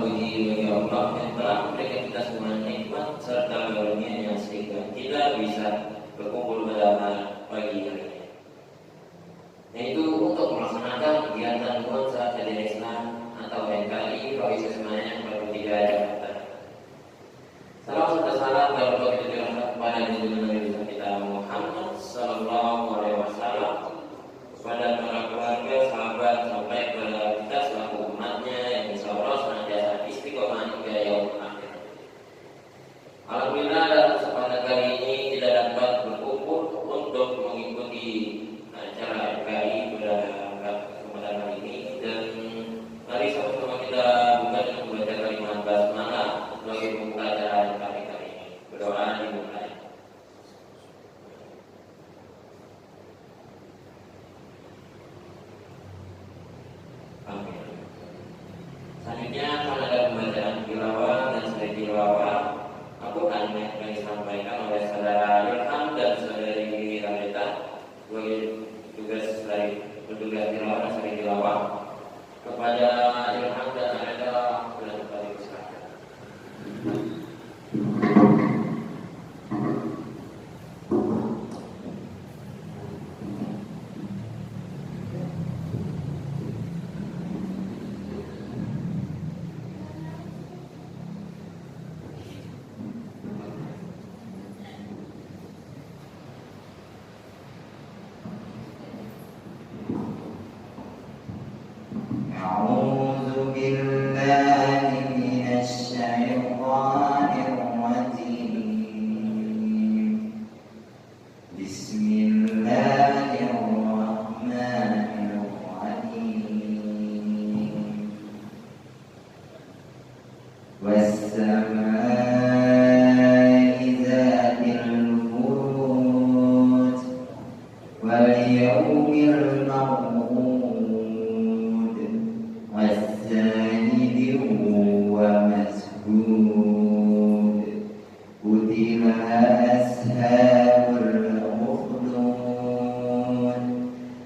puji bagi Allah yang telah memberikan kita semua nikmat serta karunia-Nya sehingga kita bisa berkumpul pada pagi hari ini. Yaitu untuk melaksanakan kegiatan Nuansa Kajian Islam atau NKRI Provinsi Semarang Provinsi 3 Jakarta. Salam serta salam kalau kita curahkan kepada junjungan Nabi kita Muhammad Sallallahu Alaihi Wasallam, kepada para keluarga, sahabat, sampai kepada kita selaku umatnya yang insya Allah senantiasa istiqomah hingga yaumul akhir. Alhamdulillah dalam kesempatan kali ini kita dapat berkumpul untuk mengikuti acara NKRI pada kesempatan kali ini, dan mari sama-sama kita buka dengan membaca kalimat basmalah sebagai pembuka acara NKRI kali ini. Berdoa dimulai. Amin. Selanjutnya akan ada pembacaan tilawah dan seri tilawah. Aku akan disampaikan oleh saudara Ilham dan saudari Rameta sebagai tugas dari petugas tilawah dan seri tilawah. Kepada Ilham dan Rameta sudah kembali diserahkan. أعوذ بالله من الشيطان الرجيم بسم الله الرحمن الرحيم والسماء ذات البروج واليوم الموعود والساند ومسجود قتل أصحاب الأخدود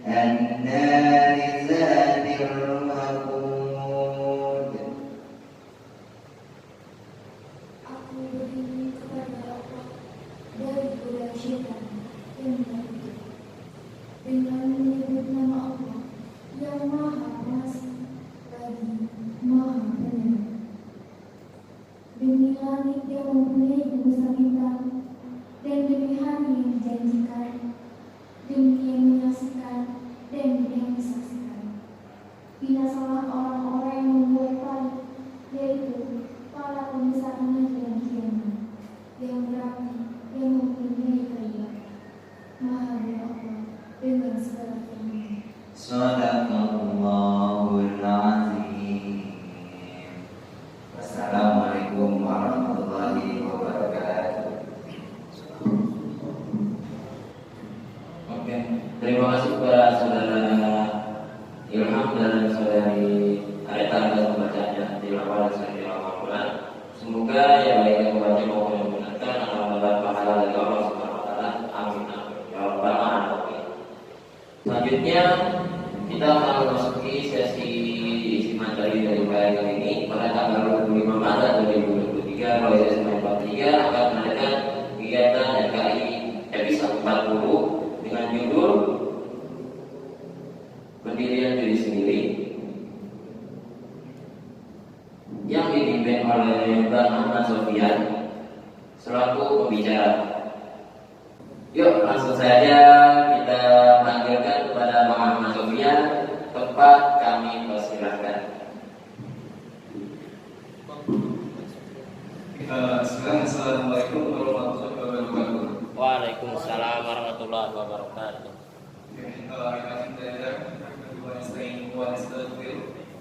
النار ذات الوقود. Aku berdiri kepada Allah dari godaan syaitan yang menyakiti, dengan menyebut nama Allah yang Maha Pengasih lagi Maha Penyayang. Demi langit yang mempunyai gugusan bintang, dan demi hari yang dijanjikan, demi yang menyaksikan dan yang disaksikan. Binasalah orang-orang yang membuat paling, yaitu para pemisah pengajian kiamat, yang berarti yang mempunyai kalimat. Maha dia Allah dengan segala firman. Sadaqallahul azim. Wassalamualaikum warahmatullahi wabarakatuh. Oke, terima kasih kepada saudara Ilham dan saudari Areta atas pembacaannya tilawah dan seri tilawah Al-Quran. Semoga yang baik yang membaca maupun yang mendengarkan akan mendapat pahala dari Allah Subhanahu Wa Taala. Amin amin. Ya Rabbal Alamin. Selanjutnya kita akan memasuki sesi isi materi dari kali ini. Pada tanggal 25 Maret 2023, Provinsi Semarang 43 akan mengadakan kegiatan NKRI episode 40 dengan judul Pendirian Diri Sendiri, yang dipimpin oleh Mbak Ahmad Sofian selaku pembicara. Yuk langsung saja kita panggilkan kepada Mbak Ahmad Sofian, tempat kami persilahkan. Assalamualaikum warahmatullahi wabarakatuh. Waalaikumsalam warahmatullahi wabarakatuh.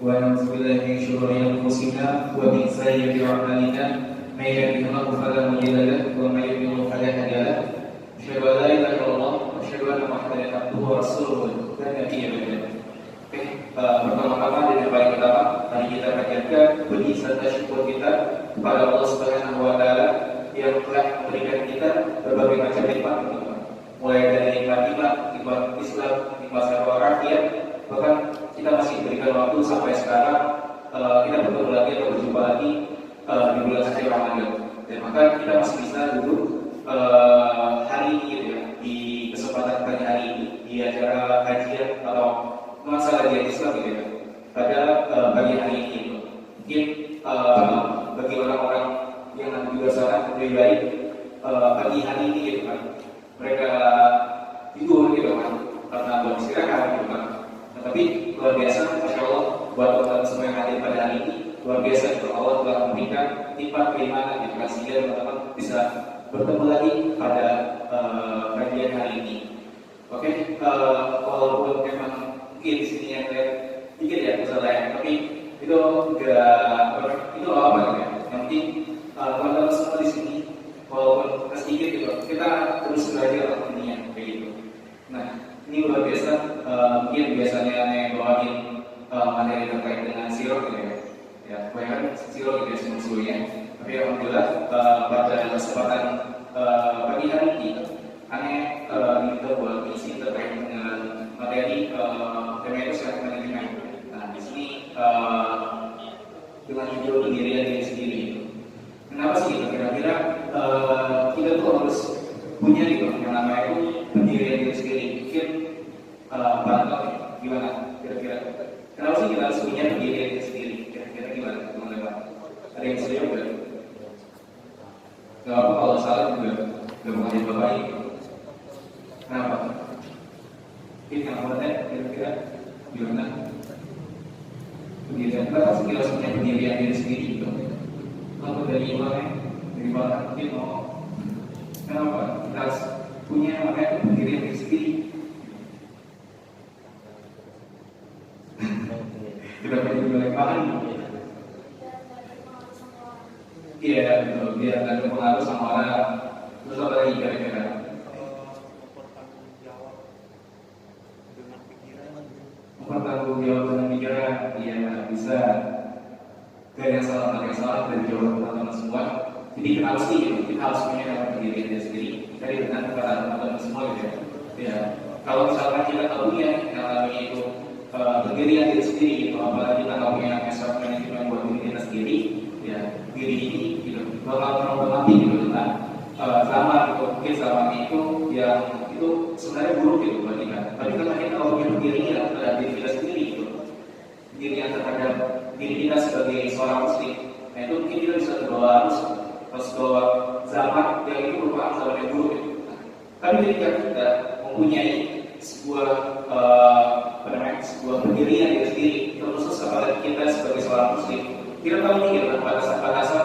ونعوذ بالله من شرور انفسنا ومن سيئات اعمالنا من يهده الله فلا مضل له ومن يضلل فلا هادي له اشهد ان لا اله الا الله واشهد ان محمدا عبده ورسوله لا نبي بعده. Pertama-tama dan yang paling utama, mari kita panjatkan puji serta syukur kita kepada Allah Subhanahu wa Ta'ala yang telah memberikan kita berbagai macam nikmat, mulai dari nikmat Islam, nikmat warafiat, bahkan kita masih diberikan waktu sampai sekarang kita bertemu lagi atau berjumpa lagi di bulan suci Ramadan. Dan maka kita masih bisa duduk hari ini gitu ya, di kesempatan pagi hari ini di acara kajian atau nuansa kajian Islam gitu ya, pada pagi hari ini gitu. Mungkin bagi orang-orang yang nanti di luar sana lebih baik pagi hari ini gitu kan, mereka tidur gitu kan karena belum istirahat gitu kan. Nah, tapi luar biasa, masya Allah, buat teman-teman semua yang hadir pada hari ini, luar biasa gitu, Allah telah memberikan nikmat keimanan gitu kan, sehingga teman-teman bisa bertemu lagi pada kajian hari ini. Oke, walaupun memang mungkin di sini yang dikit ya kesalahan, tapi itu enggak itu apa gitu ya. Yang penting teman-teman semua di sini walaupun sedikit gitu, kita terus belajar dunia kayak gitu. Nah, ini luar biasa. Mungkin biasanya yang bawain materi terkait dengan sirah gitu ya. Ya, kebanyakan sirah gitu ya semuanya. Tapi alhamdulillah pada kesempatan pagi hari ini aneh kita buat isi terkait dengan materi tema itu self management. Nah, di sini dengan judul pendirian diri sendiri. Kenapa sih kira-kira kita tuh harus punya gitu yang namanya itu pendirian diri sendiri? Mungkin banget gimana kira-kira? Kenapa sih kita harus punya pendirian diri sendiri? Kira-kira gimana teman-teman? Ada yang setuju nggak? Gak apa kalau salah juga gak mau jadi baik. Kenapa? Mungkin yang awalnya kira-kira gimana? Pendirian kita pasti kita harus punya pendirian diri sendiri gitu. Kalau dari mana mungkin mau kenapa kita harus punya namanya pendirian diri sendiri? Kita perlu mulai paham. Iya betul, biar nggak terpengaruh sama orang. Terus apa lagi kira-kira? Mempertanggung jawab dengan pikiran, iya bisa. Gak ada yang salah, gak ada yang salah dari jawaban teman-teman semua. Jadi kenapa sih kita harus punya pendirian diri sendiri? Dari dengan kata teman-teman semua gitu ya. Ya, kalau misalkan kita tahu ya yang namanya itu pendirian diri sendiri, gitu, apalagi kita tahu yang self management buat diri kita sendiri, ya diri ini gitu bakal mati gitu kan. Selama gitu, mungkin selama itu yang itu sebenarnya buruk gitu buat kita. Tapi kalau kita tahu pendirinya adalah diri kita sendiri gitu, diri yang terhadap diri kita sebagai seorang muslim, nah itu mungkin kita bisa terbawa arus bahwa zaman yang itu merupakan zaman yang buruk gitu. Tapi ketika kita mempunyai sebuah sebuah pendirian diri sendiri, terkhusus apalagi kita sebagai seorang muslim, kita tahu nih gitu batasan-batasan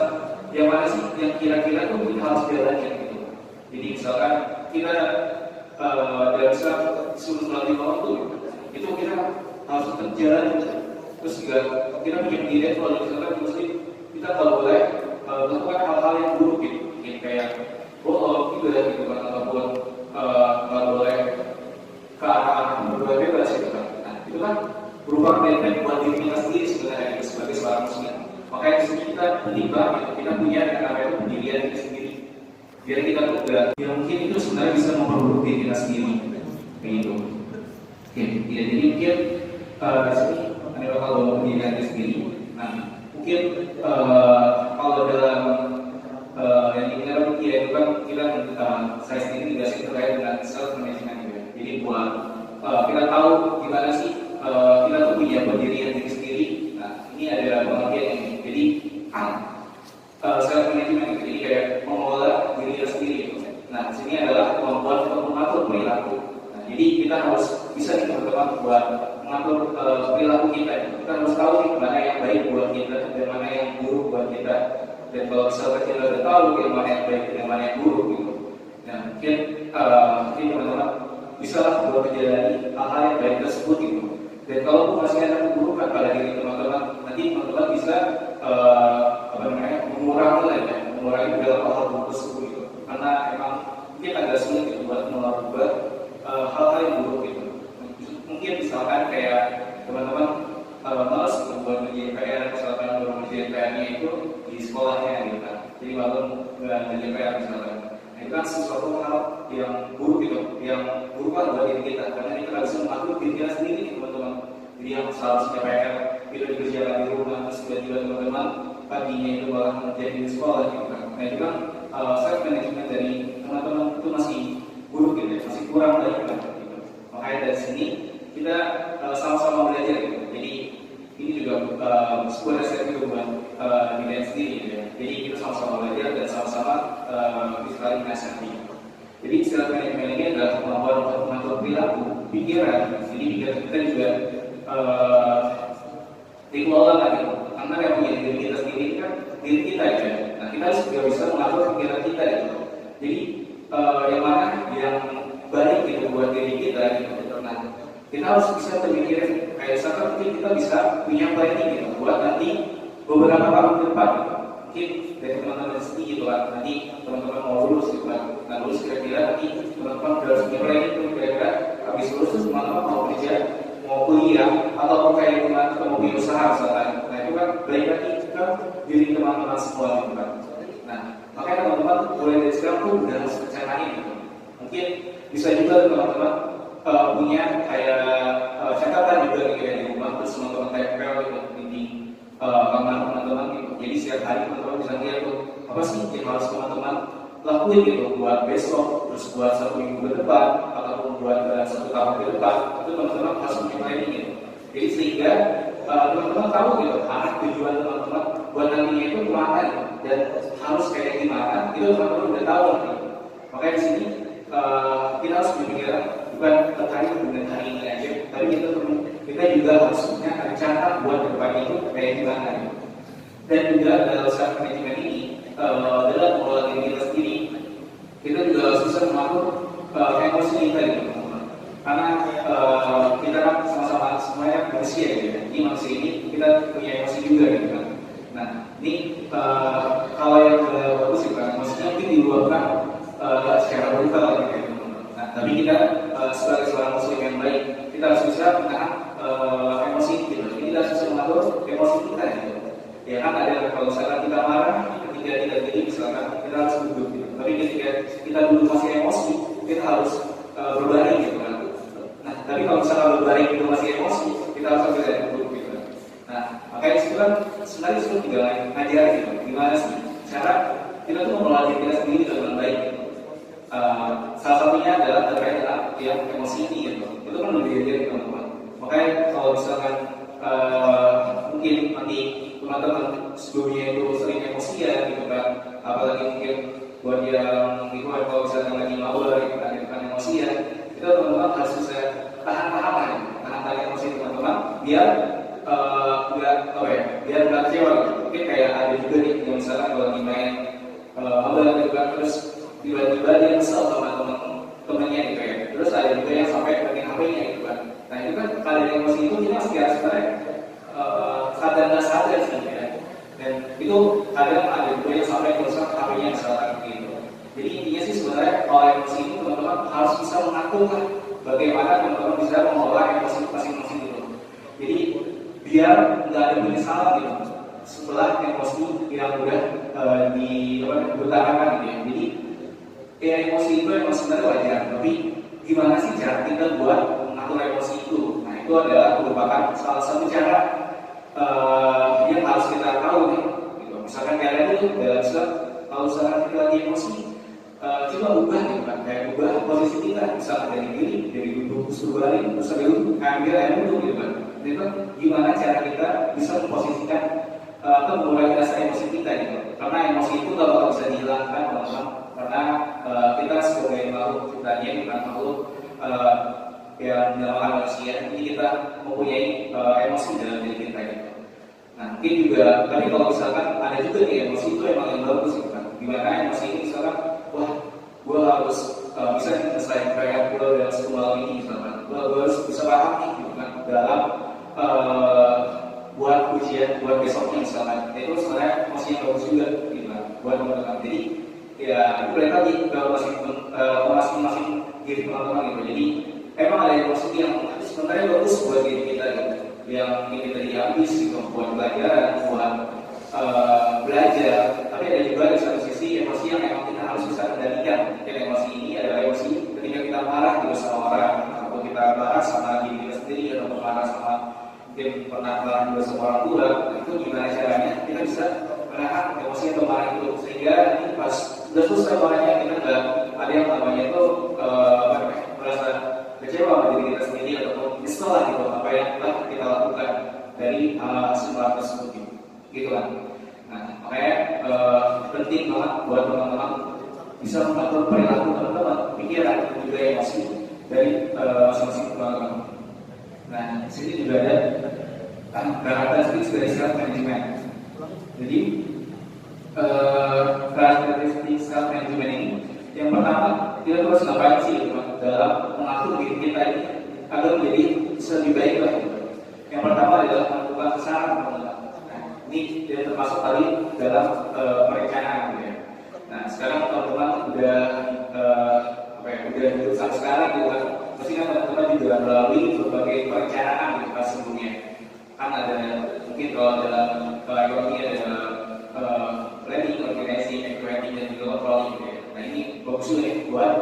yang mana sih yang kira-kira tuh kita harus jalankan gitu. Jadi misalkan kita dalam Islam disuruh sholat 5 waktu, itu kita harus tetap jalan. Terus juga kita punya pendirian kalau misalkan muslim, kita tak boleh melakukan hal-hal yang buruk gitu, kayak bohong juga gitu kan, ataupun nggak boleh ke arah berbuat bebas gitu kan. Nah itu kan berupa pendirian buat diri kita sendiri sebenarnya gitu, sebagai seorang muslim. Makanya di sini kita menimbang gitu, kita punya yang namanya itu pendirian diri sendiri. Biar kita tuh enggak, ya mungkin itu sebenarnya bisa memperburuk diri kita sendiri, kayak gitu. Oke, ya jadi mungkin di sini ada kalau pendirian diri sendiri. Nah mungkin kalau dalam yang kita ya itu kan kita saya sendiri juga sih terkait dengan self management juga. Jadi buat kita tahu gimana sih kita tuh punya pendirian diri sendiri. Nah ini ada pengertian ini. Jadi self management, jadi kayak mengelola diri kita sendiri. Nah di sini adalah kemampuan untuk mengatur perilaku. Nah jadi kita harus bisa teman-teman buat mengatur perilaku kita. Kita harus tahu nih mana yang baik buat kita dan mana yang buruk buat kita. Dan kalau misalkan kita udah tahu yang mana yang baik dan mana yang buruk gitu, nah mungkin teman-teman bisa buat menjalani hal-hal yang baik tersebut gitu. Dan kalau masih ada keburukan pada diri teman-teman, nanti teman-teman bisa mengurangi dalam hal buruk tersebut gitu. Karena emang mungkin agak sulit gitu buat melakukan hal-hal yang buruk gitu. Mungkin misalkan kayak teman-teman malas buat ngerjain PR, misalkan belum ngerjain PR-nya itu di sekolahnya gitu kan. Jadi walaupun nggak ngerjain PR misalkan, nah, itu kan sesuatu hal yang buruk gitu, yang buruk kan buat diri kita. Karena kita nggak bisa mengatur diri kita sendiri teman-teman. Jadi yang seharusnya PR bila dikerjakan di rumah, terus tiba-tiba teman-teman paginya itu malah menjadi di sekolah gitu kan. Nah itu kan self management dari teman-teman itu masih buruk gitu ya, masih kurang baik kan gitu. Makanya dari sini kita sama-sama belajar gitu. Jadi ini juga sebuah resep juga buat diri sendiri gitu ya. Jadi kita sama-sama belajar dan sama-sama bisa saling nasihati. Jadi self management ini adalah kemampuan untuk mengatur perilaku, pikiran. Jadi pikiran kita juga dikelola kan gitu. Karena yang punya diri kita sendiri kan diri kita ya. Nah kita harus juga bisa mengatur pikiran kita gitu. Jadi yang mana yang baik gitu buat diri kita gitu. Nah kita harus bisa berpikir kayak misalkan mungkin kita bisa punya planning gitu buat nanti beberapa tahun ke depan gitu. Mungkin dari teman-teman sendiri gitu kan. Nanti teman-teman mau lulus gitu kan. Nah lulus kira-kira nanti teman-teman harus punya planning itu kira-kira habis lulus terus teman-teman mau kerja, mau kuliah ataupun kayak gimana atau mau punya usaha misalkan. Nah itu kan balik lagi ke diri teman-teman semua gitu kan. Nah makanya teman-teman boleh dari sekarang tuh udah harus rencanain gitu. Mungkin bisa juga teman-teman punya kayak catatan juga gitu ya di rumah, terus teman-teman tempel gitu di kamar teman-teman gitu. Jadi setiap hari teman-teman bisa lihat tuh apa sih yang harus teman-teman lakuin gitu buat besok, terus buat 1 minggu ke depan ataupun buat 1 tahun ke depan. Itu teman-teman harus punya planning gitu. Jadi sehingga teman-teman tahu gitu arah tujuan teman-teman buat nantinya itu kemana gitu. Dan harus kayak gimana itu teman-teman udah tahu gitu. Makanya di sini kita harus berpikir bukan terkait dengan hari ini aja, tapi kita juga harus punya rencana buat ke depan itu kayak gimana gitu. Dan juga dalam self management ini dalam mengelola diri kita sendiri, kita juga harus bisa mengatur emosi kita gitu. Karena kita kan sama-sama semuanya manusia gitu ya. Ini manusia ini kita punya emosi juga gitu kan. Nah ini kalau yang bagus sih kan, emosinya mungkin diluapkan secara brutal gitu ya. Nah tapi kita sebagai seorang muslim yang baik, kita harus bisa menahan emosi gitu. Jadi kita harus bisa mengatur emosi kita gitu. Ya kan ada kalau misalkan kita marah, ketika kita gini misalkan kita harus duduk gitu. Tapi ketika kita duduk masih emosi, kita harus berbaring gitu kan. Nah, tapi kalau misalkan berbaring itu masih emosi, kita harus bisa duduk gitu. Nah, makanya itu kan sebenarnya itu tinggal ngajar gitu. Gimana sih cara kita tuh mengelola diri kita sendiri dengan baik gitu. Salah satunya adalah terkait dengan yang emosi ini gitu. Itu kan lebih dari teman-teman. Makanya kalau misalkan mungkin nanti teman-teman sebelumnya itu sering emosian gitu kan, apalagi mungkin buat yang itu kalau misalkan lagi mabuk gitu kan emosian, itu teman-teman harus bisa tahan emosi teman-teman biar biar nggak kecewa gitu. Mungkin kayak ada juga nih yang misalkan kalau lagi main mabuk gitu kan, terus tiba-tiba dia kesel sama teman-temannya gitu ya, terus ada juga yang sampai pegang HP-nya gitu kan. Nah itu kan kalau emosi itu kita sebenarnya sadar nggak sadar sih ya. Dan itu kadang ada juga yang sampai merusak HP-nya misalkan gitu. Jadi intinya sih sebenarnya kalau emosi itu teman-teman harus bisa mengatur kan bagaimana teman-teman bisa mengelola emosi masing-masing gitu. Jadi biar nggak ada penyesalan gitu setelah emosi yang udah diutarakan gitu ya. Jadi ya emosi itu emang sebenarnya wajar, tapi gimana sih cara kita buat mengatur emosi itu? Nah itu adalah merupakan salah satu cara yang harus kita tahu nih. Gitu. Misalkan kalian itu dalam Islam, kalau misalkan kita lagi emosi, coba ubah gitu kan, kayak ubah posisi kita, misalkan dari diri, dari duduk terus berbalik, terus sambil ambil air duduk gitu kan. Itu gimana cara kita bisa memposisikan atau mengurangi rasa emosi kita gitu. Karena emosi itu gak bakal bisa dihilangkan teman-teman. Karena kita sebagai makhluk ciptaannya bukan makhluk yang dinamakan manusia, ini kita mempunyai emosi dalam diri kita gitu. Nah mungkin juga, tapi kalau misalkan ada juga nih emosi itu emang yang bagus gitu kan. Gimana emosi ini misalkan, wah gue harus bisa selesai kayak gue dalam satu malam ini misalkan, gue harus bisa paham nih gitu kan dalam buat ujian buat besoknya misalkan. Itu sebenarnya emosi yang bagus juga gitu kan buat teman-teman. Jadi ya itu balik lagi ke masing-masing diri teman-teman gitu. Jadi emang ada emosi yang sebenarnya bagus buat diri kita gitu, yang kita dihabis gitu buat pelajaran, buat belajar. Tapi ada juga di satu sisi emosi yang memang kita harus bisa kendalikan. Mungkin emosi ini adalah emosi ketika kita marah gitu sama orang, atau kita marah sama diri kita sendiri, atau marah sama mungkin pernah marah juga sama orang tua, itu gimana caranya kita bisa menahan emosi atau marah itu sehingga pas sudah selesai marahnya kita nggak ada yang namanya itu merasa kecewa sama diri kita sendiri ataupun nyesel lah gitu apa yang telah kita lakukan dari hasil marah tersebut gitu kan. Nah makanya penting banget buat teman-teman bisa mengatur perilaku teman-teman, pikiran dan juga emosi dari masing-masing teman-teman. Nah di sini juga ada karakteristik dari self management. Jadi karakteristik self management ini yang pertama kita terus ngapain sih dalam mengatur diri kita ini agar menjadi bisa lebih baik lah. Yang pertama adalah menentukan sasaran teman-teman. Nah, ini tidak termasuk tadi dalam perencanaan gitu ya. Nah sekarang teman-teman udah udah hidup sampai sekarang gitu kan. Pasti kan teman-teman juga melalui berbagai perencanaan gitu kan sebelumnya. Kan ada mungkin kalau dalam ekonomi ada planning, organizing, equity dan juga controlling gitu ya. Nah ini bagus juga ya buat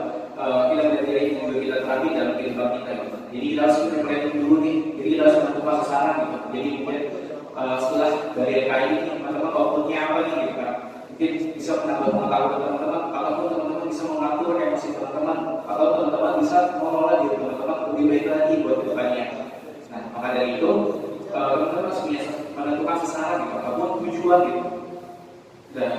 kita belajar ini juga kita terapin dalam kehidupan kita gitu. Jadi kita harus punya planning dulu nih. Jadi kita harus menentukan sasaran gitu. Jadi mungkin setelah dari kali ini teman-teman outputnya apa nih gitu kan. Mungkin bisa menambah pengetahuan teman-teman, ataupun teman-teman bisa mengatur emosi teman-teman, atau teman-teman bisa mengelola diri teman-teman lebih baik lagi buat kedepannya. Nah maka dari itu teman-teman harus punya menentukan sasaran gitu, ataupun tujuan gitu. Dan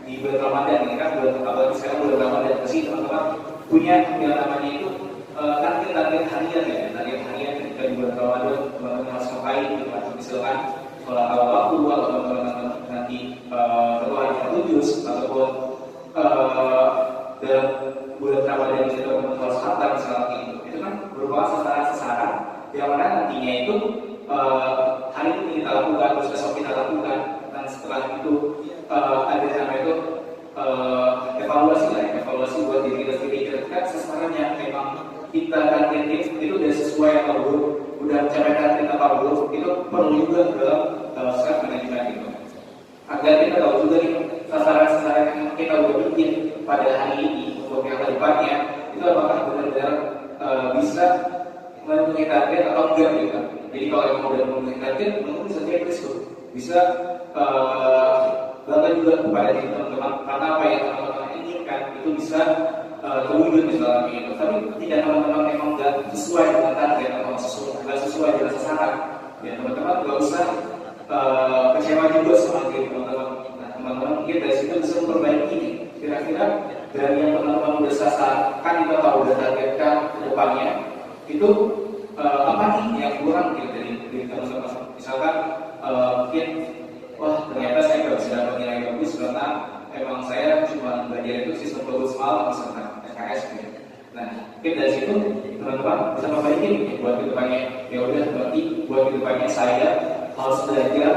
di bulan Ramadan ini kan apalagi sekarang bulan Ramadan pasti teman-teman punya yang namanya itu target harian ya, target harian ketika di bulan Ramadan teman-teman harus ngapain gitu kan. Misalkan sholat awal waktu atau teman-teman nanti keluar yang kudus ataupun dalam bulan Ramadan itu teman-teman harus khatam misalnya itu kan berupa sasaran-sasaran yang mana nantinya itu hari ini kita lakukan terus besok kita lakukan dan setelah itu ada nama itu evaluasi lah, evaluasi buat diri kita sendiri kira-kira sasaran yang memang kita targetin itu udah sesuai atau belum, udah mencapai target atau belum, itu perlu juga dalam self management gitu. Agar kita tahu juga nih sasaran-sasaran yang kita udah bikin pada hari ini untuk yang kedepannya itu apakah benar-benar bisa memenuhi target atau enggak gitu. Jadi kalau emang udah memenuhi target, mungkin bisa checklist tuh, bisa bangga juga kepada diri teman-teman karena apa yang teman-teman inginkan itu bisa terwujud misalnya gitu. Tapi tidak teman-teman memang nggak sesuai dengan target atau nggak sesuai dengan sasaran, ya teman-teman nggak usah kecewa juga sama diri teman-teman. Nah teman-teman mungkin dari situ bisa memperbaiki nih. Kira-kira dari yang teman-teman udah sasaran kita tahu udah targetkan ke depannya itu apa nih yang kurang gitu dari teman-teman. Misalkan mungkin wah ternyata saya nggak bisa dapat nilai bagus karena emang saya cuma belajar itu sistem bagus malam misalkan SKS gitu. Nah mungkin dari situ teman-teman bisa memperbaiki buat kedepannya. Ya udah berarti buat kedepannya saya harus belajar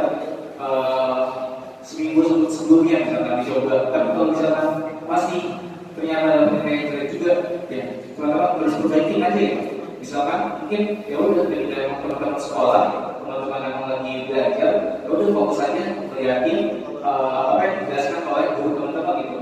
seminggu sebelumnya misalkan dicoba. Tapi kalau misalkan masih ternyata dapat nilai yang jelek juga, ya teman-teman harus perbaiki aja ya. Misalkan mungkin ya udah dari teman-teman sekolah, teman-teman yang lagi belajar, ya udah fokus aja melihatin apa yang dijelaskan oleh guru teman-teman gitu.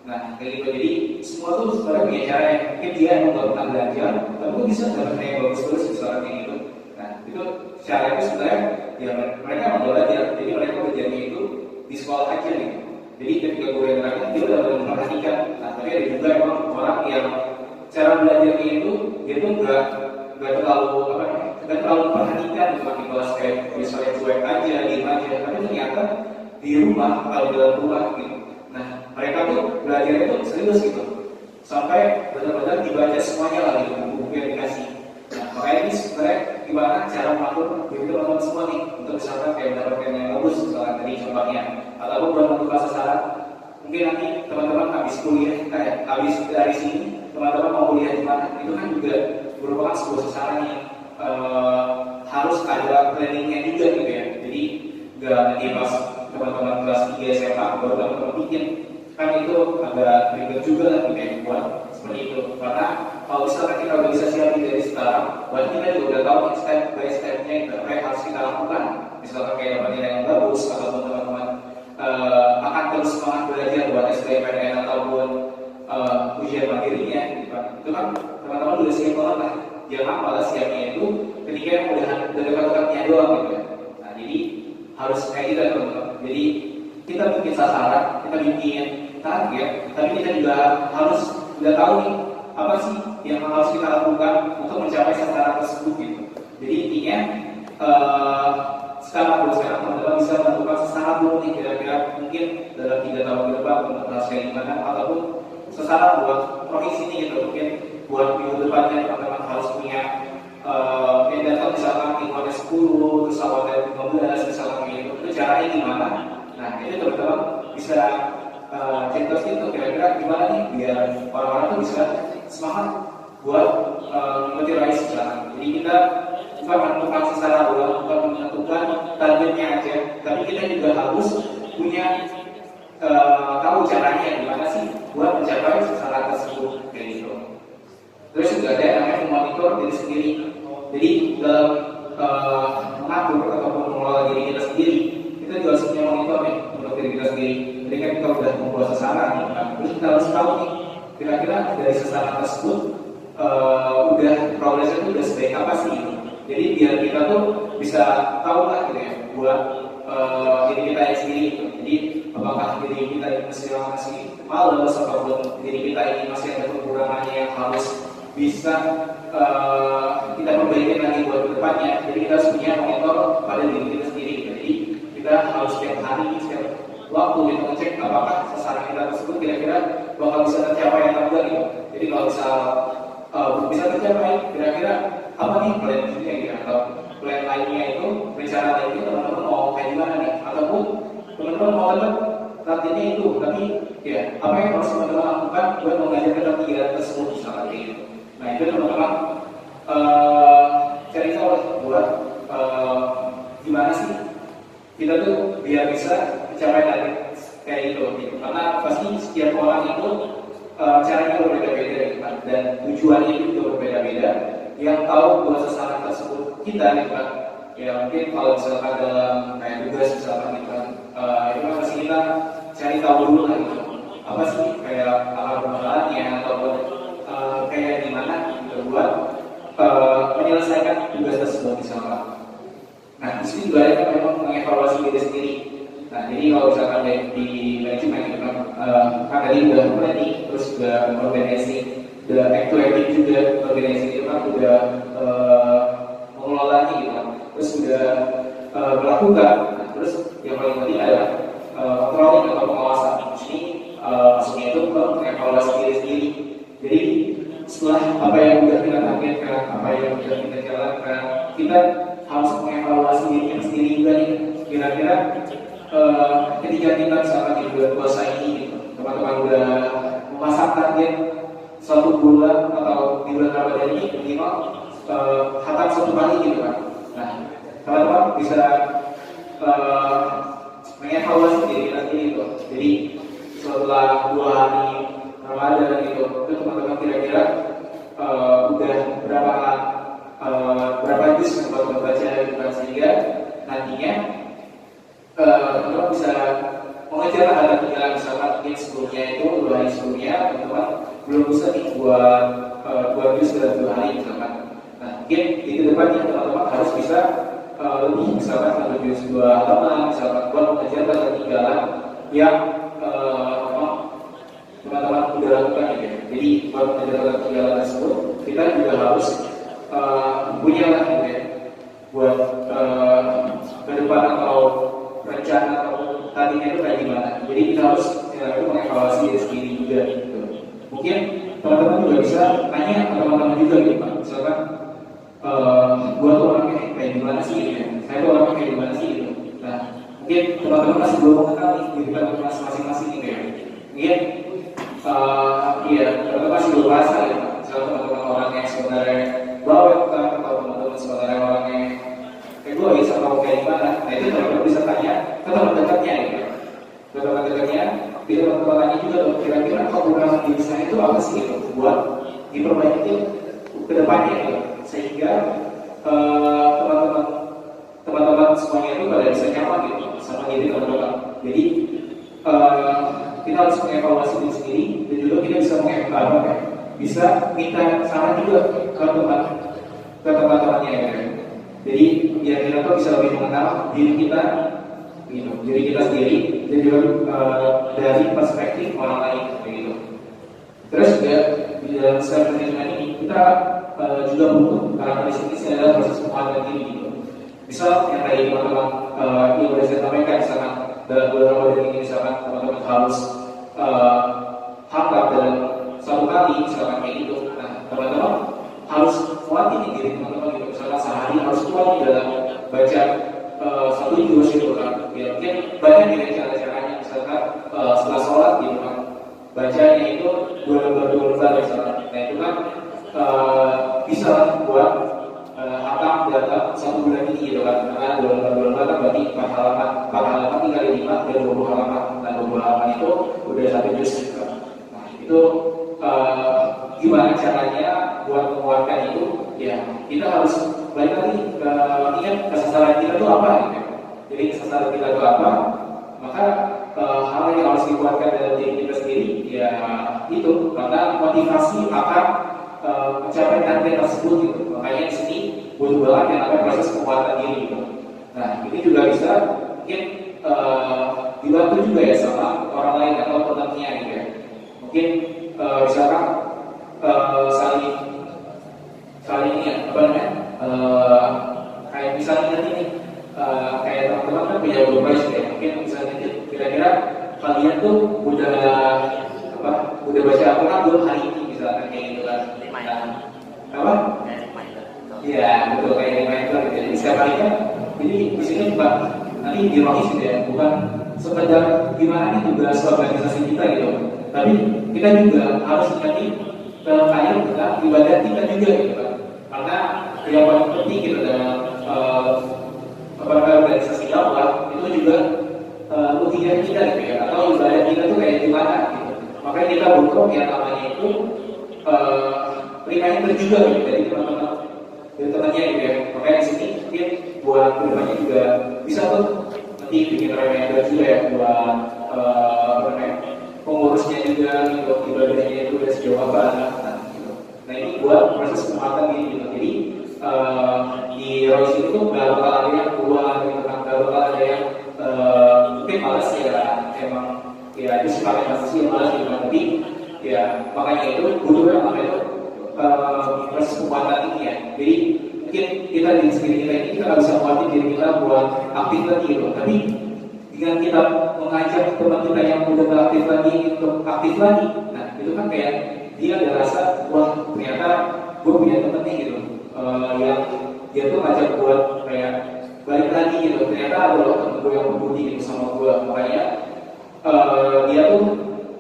Nah kayak gitu, jadi semua tuh sebenarnya punya cara yang mungkin dia emang nggak pernah belajar, tapi bisa dapat yang bagus terus misalkan kayak gitu. Nah itu cara itu sebenarnya ya mereka emang nggak belajar, jadi mereka belajarnya itu di sekolah aja gitu. Jadi ketika guru yang terakhir dia udah memperhatikan. Nah tapi ada juga emang orang yang cara belajarnya itu dia tuh nggak terlalu perhatikan di kelas kayak misalnya cuek aja, diem aja, tapi ternyata di rumah kalau di dalam rumah gitu. Nah mereka tuh belajar itu serius gitu, sampai benar-benar dibaca semuanya lah gitu, buku yang dikasih. Nah makanya ini sebenarnya gimana cara mengatur diri teman-teman semua nih untuk misalkan kayak mendapatkan yang bagus misalkan tadi contohnya, ataupun buat menentukan sasaran. Mungkin nanti teman-teman habis kuliah, habis dari sini teman-teman mau kuliah di mana, itu kan juga merupakan sebuah sasaran yang harus ada planningnya juga gitu ya. Jadi nggak nanti pas teman-teman kelas 3 SMA baru teman-teman bikin, kan itu agak ribet juga lah gitu ya buat seperti itu. Karena kalau misalkan kita udah bisa siapin dari sekarang, buat kita juga udah tahu step by stepnya apa yang harus kita lakukan. Misalkan kayak dapat nilai yang bagus, atau teman-teman akan terus semangat belajar buat SBMPTN ataupun ujian mandirinya gitu kan. Itu kan teman-teman udah siap banget lah. Jangan malah siapnya itu ketika yang udah dekat-dekatnya doang gitu ya. Nah jadi harus kayak gitu teman-teman. Jadi kita bikin sasaran, kita bikin target, tapi kita juga harus udah tahu nih apa sih yang harus kita lakukan untuk mencapai sasaran tersebut gitu. Jadi intinya sekarang teman-teman bisa menentukan sasaran dulu nih, kira-kira mungkin dalam 3 tahun ke depan teman-teman harus kayak gimana, ataupun sasaran buat provinsi ini gitu, mungkin buat minggu depannya teman-teman harus punya data misalkan lingkungannya 10, terus awalnya 15, misalkan gitu, itu caranya gimana? Nah itu teman-teman bisa contoh itu kira-kira gimana nih biar orang-orang tuh bisa semangat buat mengikuti raih sejarah. Jadi kita bukan menentukan sasaran doang, bukan menentukan targetnya aja, tapi kita juga harus punya tahu caranya gimana sih buat mencapai sasaran tersebut kayak gitu. Terus juga ada yang namanya memonitor diri sendiri. Jadi dalam mengatur ataupun mengelola diri kita sendiri, kita juga harus punya monitor nih untuk diri kita sendiri. Jadi kan kita udah membuat sasaran, kan? Terus kita harus tahu nih kira-kira dari sasaran tersebut udah progresnya itu udah sebaik apa sih? Jadi biar kita tuh bisa tahu lah gitu ya buat diri kita yang sendiri. Jadi apakah diri kita ini masih malas ataupun diri kita ini masih ada kekurangannya yang harus bisa kita perbaiki lagi buat kedepannya. Jadi kita harus punya monitor pada diri kita sendiri. Jadi kita harus setiap hari, setiap waktu kita ngecek apakah sasaran kita tersebut kira-kira bakal bisa tercapai atau enggak gitu. Jadi kalau bisa tercapai, kira-kira apa nih plan B-nya gitu, atau plan lainnya itu, rencana lainnya teman-teman mau kayak gimana nih, ataupun teman-teman mau tetap latihannya itu, tapi ya apa yang harus teman-teman lakukan buat mengajarkan latihan tersebut misalnya kayak gitu. Nah itu teman-teman cari tahu buat gimana sih kita tuh biar bisa mencapai target kayak gitu. Karena pasti setiap orang itu caranya berbeda-beda gitu kan, dan tujuannya itu juga berbeda-beda. Yang tahu buat sasaran tersebut kita gitu kan, ya mungkin kalau misalkan dalam kayak tugas misalkan gitu kan, itu pasti kita cari tahu dulu lah gitu, apa sih kayak alat permasalahannya ataupun kayak gimana gitu buat menyelesaikan tugas tersebut misalkan. Nah di sini juga ada memang mengevaluasi diri sendiri. Nah jadi kalau misalkan di manajemen gitu kan, tadi udah planning, terus udah organisasi, udah active juga organisasi itu kan udah mengelolanya gitu kan, terus udah melakukan. Nah, terus yang paling penting adalah controlling atau pengawasan. Di sini maksudnya itu mengevaluasi diri sendiri. Jadi setelah apa yang sudah kita targetkan, apa yang sudah kita jalankan, kita harus mengevaluasi diri sendiri juga nih. Kira-kira ketika kita misalkan di bulan puasa ini gitu, teman-teman udah memasang target 1 bulan atau di bulan Ramadan ini minimal khatam 1 kali gitu kan. Nah teman-teman bisa mengevaluasi diri sendiri gitu. Jadi setelah 2 hari Ramadan gitu, itu teman-teman kira-kira udah berapa juz yang teman-teman baca gitu kan, sehingga nantinya teman-teman bisa mengejar ada tinggal misalkan mungkin sebelumnya itu 2 hari sebelumnya teman-teman belum bisa nih buat 2 juz dalam 2 hari misalkan. Nah mungkin di kedepannya teman-teman harus bisa lebih misalkan 1 juz 2 halaman misalkan buat mengejar ketinggalan yang teman-teman sudah lakukan gitu. Jadi buat mengejar ketinggalan tersebut kita juga harus punya lah gitu ya buat ke depan atau rencana atau tadinya itu kayak gimana. Jadi kita harus mengevaluasi diri sendiri juga gitu. Mungkin teman-teman juga bisa tanya ke teman-teman juga gitu Pak. Misalkan gua tuh orangnya kayak gimana sih gitu ya. Saya tuh orangnya kayak gimana sih gitu. Nah mungkin teman-teman masih belum mengenal nih diri teman-teman masing-masing gitu ya. Mungkin iya teman-teman masih belum merasa gitu Pak. Misalkan teman-teman orangnya sebenarnya bawel kan, atau teman-teman sebenarnya orangnya kayak gue bisa mau kayak gimana. Nah itu teman-teman bisa tanya ke teman dekatnya gitu. Ke teman dekatnya, bisa teman-teman tanya juga dong, kira-kira kekurangan diri saya itu apa sih gitu, buat diperbaiki ke depannya gitu. Sehingga teman-teman semuanya itu pada bisa nyaman gitu sama diri teman-teman. Jadi kita harus mengevaluasi diri sendiri, dan juga kita bisa bisa minta saran juga ke teman ke teman-temannya ya. Jadi biar kita tuh bisa lebih mengenal diri kita, gitu, diri kita sendiri dan juga dari perspektif orang lain, gitu. Terus juga di dalam self management ini kita juga butuh karakteristik adalah proses penguatan diri, gitu. Misal yang tadi teman-teman yang sudah saya sampaikan, misalkan dalam beberapa bulan ini misalkan teman-teman harus hantar dalam satu kali, misalkan kayak gitu. Nah, teman-teman harus kuatin diri teman-teman gitu. Misalkan sehari harus kuat di dalam baca satu juz gitu kan. Ya, mungkin banyak dengan cara-caranya. Misalkan setelah sholat gitu kan, bacanya itu 2 lembar misalkan. Nah itu kan bisa buat hatam dalam 1 bulan ini gitu kan. Karena 2 lembar kan berarti 4 halaman 3 kali 5 dan 20 halaman. Nah 20 halaman itu udah 1 juz gitu kan. Nah itu gimana caranya buat menguatkan itu? Ya kita harus balik lagi ke ingat kesasaran kita itu apa gitu. Jadi kesasaran kita itu apa? Maka hal yang harus dikuatkan dalam diri kita sendiri ya itu, karena motivasi akan mencapai target tersebut gitu. Makanya di sini butuh banget yang namanya proses penguatan diri gitu. Nah ini juga bisa mungkin dibantu juga ya sama orang lain atau temannya gitu ya. Mungkin misalkan saling ini ya, apa namanya, kayak misalnya ini kayak teman-teman kan punya grup ya, mungkin misalnya kira-kira kalian tuh udah baca Al-Quran belum hari ini misalkan kayak gitu kan? Apa? Iya betul, kayak reminder gitu. Jadi setiap hari kan, jadi di sini bukan nanti dirohis gitu ya, bukan sekedar gimana nih tugas organisasi kita gitu, tapi kita juga harus ingatin kayak kita ibadah kita juga gitu kan, karena yang paling penting gitu dalam organisasi dakwah itu juga ujian kita gitu ya, atau ibadah kita tuh kayak gimana gitu. Makanya kita butuh yang namanya itu reminder juga gitu dari teman-temannya gitu ya. Makanya di sini mungkin buat kedepannya juga bisa tuh nanti bikin reminder juga ya buat pengurusnya juga gitu, ibadahnya itu udah sejauh apa gitu. Nah ini buat proses penguatan ini gitu. Jadi di Royce itu nggak bakal ada yang keluar gitu kan, nggak bakal ada yang mungkin malas ya, emang ya itu sifatnya manusia yang malas gitu kan. Tapi ya makanya itu butuh yang namanya itu proses penguatan ini ya. Jadi mungkin kita di sendiri kita ini kita nggak bisa menguatin diri kita buat aktif lagi gitu. Tapi dengan kita mengajak teman kita yang udah nggak aktif lagi untuk aktif lagi, nah itu kan kayak dia ada rasa wah ternyata gue punya temen nih gitu, yang dia tuh ngajak buat kayak balik lagi gitu. Ternyata ada loh temen gue yang berbudi gitu sama gue, makanya dia tuh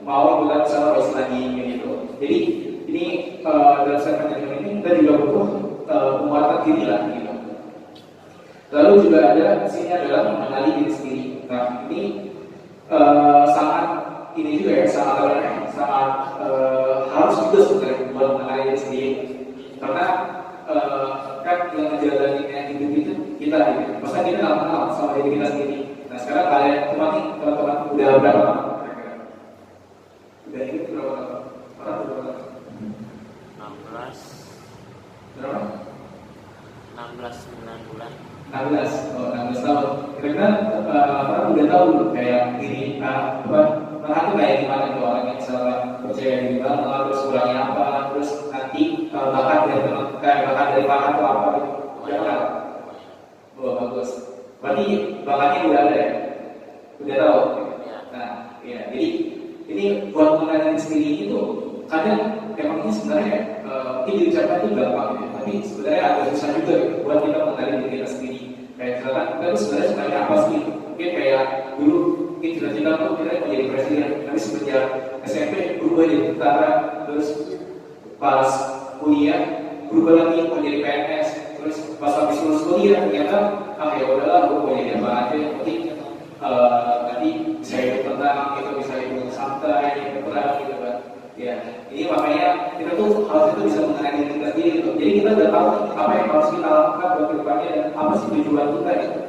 mau ikutan sama Royce lagi gitu. Jadi ini dalam segmen ini kita juga butuh penguatan diri lah gitu. Lalu juga ada sini adalah mengenali diri sendiri. Nah ini sangat ini juga ya, sangat harus juga sebenarnya buat mengenali diri sendiri, karena kan yang ngejalaninnya hidup itu kita gitu. Masa kita nggak kenal sama diri kita sendiri. Nah sekarang kalian teman-teman udah berapa lama? Udah ikut berapa lama? Orang berapa lama? 16 berapa? 9 bulan. 16 tahun. Kira-kira orang udah tahu kayak diri mereka tuh kayak gimana tuh orangnya, misalnya percaya diri banget, terus kurangnya apa, terus nanti bakat dari bakat tuh apa gitu. Ya kan? Oh bagus. Berarti bakatnya udah ada ya? Udah tahu? Nah, ya. Jadi ini buat mengenali sendiri itu kadang emang ini sebenarnya mungkin diucapkan itu gampang gitu, tapi sebenarnya agak susah juga gitu, buat kita mengenali diri kita sendiri. Kayak misalkan kita tuh sebenarnya apa sih? Mungkin kayak dulu mungkin cita-cita tuh kita mau jadi presiden, tapi semenjak SMP berubah jadi tentara, terus pas kuliah berubah lagi mau jadi PNS, terus pas habis lulus kuliah ternyata ya udahlah gue mau jadi apa aja, yang penting nanti bisa hidup tenang, kita bisa hidup santai, hidup tenang gitu kan. Ya, ini makanya kita tuh harus itu bisa mengenali diri kita sendiri gitu. Jadi kita udah tahu apa yang harus kita lakukan buat kedepannya dan apa sih tujuan kita gitu.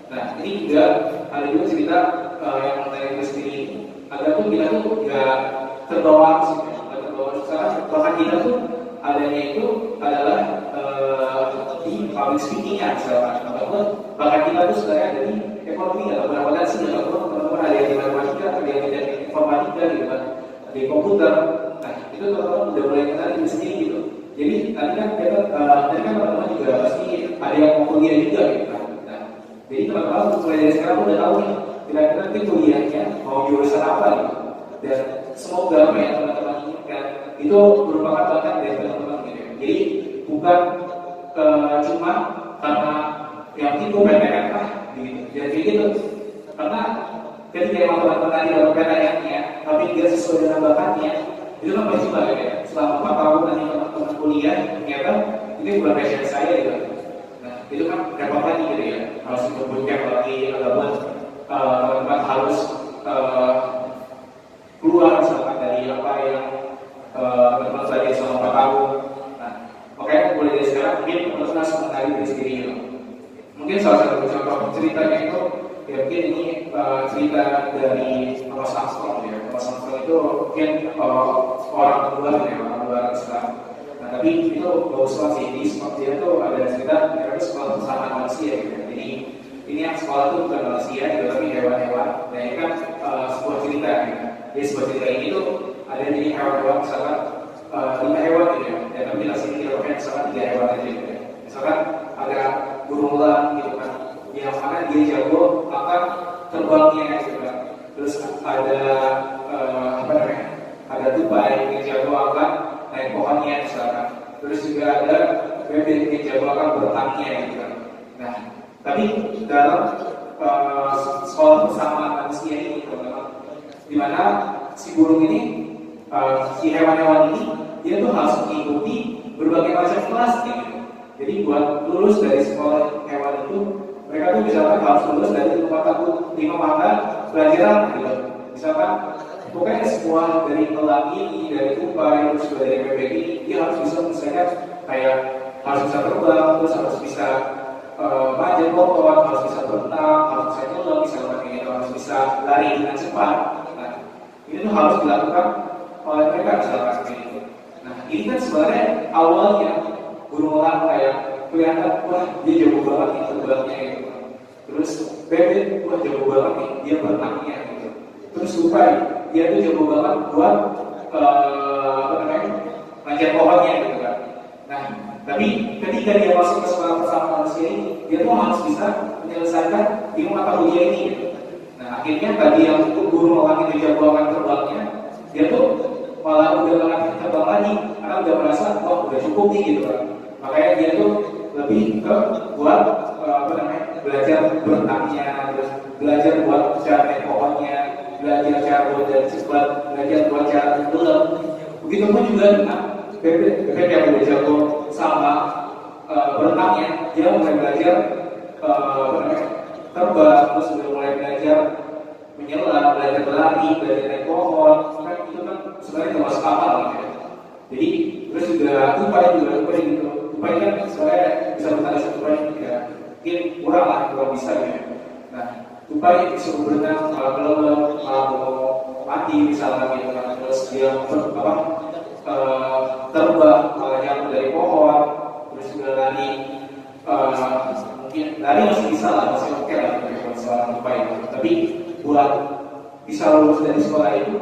Nah, ini juga ada juga cerita yang mengenai diri sendiri. Agar tuh kita tuh nggak terbawa sih, nggak terbawa. Sekarang bahkan kita tuh adanya itu adalah di public speaking-nya misalkan, ataupun bahkan kita tuh sebenarnya ada di ekonomi ataupun akuntansi, ataupun teman-teman ada yang di matematika, ada yang di informatika gitu kan, di komputer. Nah itu teman-teman udah mulai kenal diri sendiri gitu. Jadi tadi kan teman-teman juga pasti ada yang mau kuliah juga gitu kan. Nah, jadi teman-teman mulai dari sekarang udah tahu nih kira-kira nanti kuliahnya mau jurusan apa gitu. Dan semoga apa yang teman-teman inginkan itu merupakan bakat dari teman-teman gitu. Jadi bukan cuma karena yang itu PTN gitu. Jadi gitu. Karena ketika emang teman-teman tadi dapat PTN-nya tapi tidak sesuai dengan bakatnya, itu kan percuma gitu ya. Selama 4 tahun nanti teman-teman kuliah, ternyata ini bukan passion saya gitu. Nah, itu kan repot lagi gitu ya. Harus ikut bootcamp lagi, ataupun teman-teman harus keluar misalkan dari apa yang teman-teman belajar selama 4 tahun. Nah, makanya mulai dari sekarang mungkin teman-teman harus mengenali diri sendiri gitu. Mungkin salah satu contoh ceritanya itu ya mungkin ini cerita dari Thomas Armstrong ya. Thomas Armstrong itu mungkin orang luar Islam. Nah tapi itu bagus banget sih. Di sekolah dia tuh ada cerita mereka itu sekolah bersama manusia gitu. Jadi ini yang sekolah itu bukan manusia gitu, tapi hewan-hewan. Dan ini kan sebuah cerita gitu. Jadi sebuah cerita ini tuh ada jadi hewan-hewan misalkan 5 hewan gitu ya. Dan tapi di sini kita pakai misalkan 3 hewan aja gitu ya. Misalkan ada burung elang gitu kan, yang mana dia jago akan terbangnya gitu kan. Terus ada ada tupai yang jago akan naik pohonnya misalkan. Terus juga ada bebek yang jago akan berenangnya gitu kan. Nah, tapi dalam sekolah bersama manusia ini teman-teman, di mana si burung ini, si hewan-hewan ini, dia tuh harus mengikuti berbagai macam kelas gitu. Jadi buat lulus dari sekolah hewan itu, mereka tuh misalkan harus lulus dari 5 mata pelajaran gitu. Misalkan pokoknya semua dari elang ini, dari tupai, terus juga dari bebek ini, dia harus bisa misalkan kayak harus bisa terbang, terus harus bisa manjat pohon, harus bisa berenang, harus bisa nyelam, misalkan kayak gitu, harus bisa lari dengan cepat. Nah, ini tuh harus dilakukan oleh mereka misalkan seperti itu. Nah, ini kan sebenarnya awalnya burung elang kayak kelihatan, wah dia jago banget nih terbangnya gitu. Terus bebek, wah jago banget nih dia berenangnya gitu. Terus tupai, dia tuh jago banget buat manjat pohonnya gitu kan. Nah, tapi ketika dia masuk ke sekolah bersama manusia ini, dia tuh harus bisa menyelesaikan 5 mata kuliah ini gitu. Nah, akhirnya tadi yang burung elang itu jago akan terbangnya, dia tuh malah udah gak akan terbang lagi karena udah merasa, wah udah cukup nih gitu kan. Makanya dia tuh lebih ke buat belajar berenangnya, terus belajar buat cara naik pohonnya, belajar cara buat dari cepat, belajar buat cara tenggelam. Begitupun juga dengan bebek yang udah jago sama berenangnya, dia mulai belajar terbang, terus udah mulai belajar menyelam, belajar berlari, belajar naik pohon. Kan itu kan sebenarnya termasuk kapal gitu ya. Jadi terus juga tupai gitu. Tupai kan sebenarnya bisa bertanda tupai juga mungkin kurang bisa gitu. Nah, tupai disuruh berenang malah kelelep, malah mau mati misalnya gitu kan. Terus dia terbang malah jatuh dari pohon. Terus juga lari, mungkin lari masih bisa lah, masih oke lah gitu seorang tupai itu. Tapi buat bisa lulus dari sekolah itu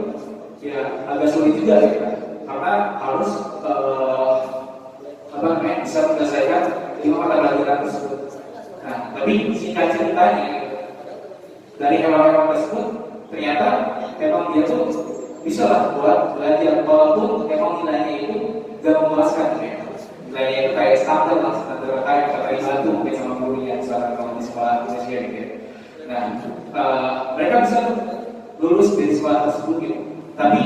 ya agak sulit juga gitu kan. Karena harus bisa menyelesaikan 5 mata pelajaran tersebut. Nah, tapi singkat ceritanya dari hewan-hewan tersebut ternyata memang dia tuh bisa lah buat belajar, walaupun memang nilainya itu gak memuaskan ya. Nilainya itu kayak standar lah, standar kayak kata batu mungkin sama gurunya misalkan kalau di sekolah Indonesia gitu. Nah, mereka bisa lulus dari sekolah tersebut gitu. Tapi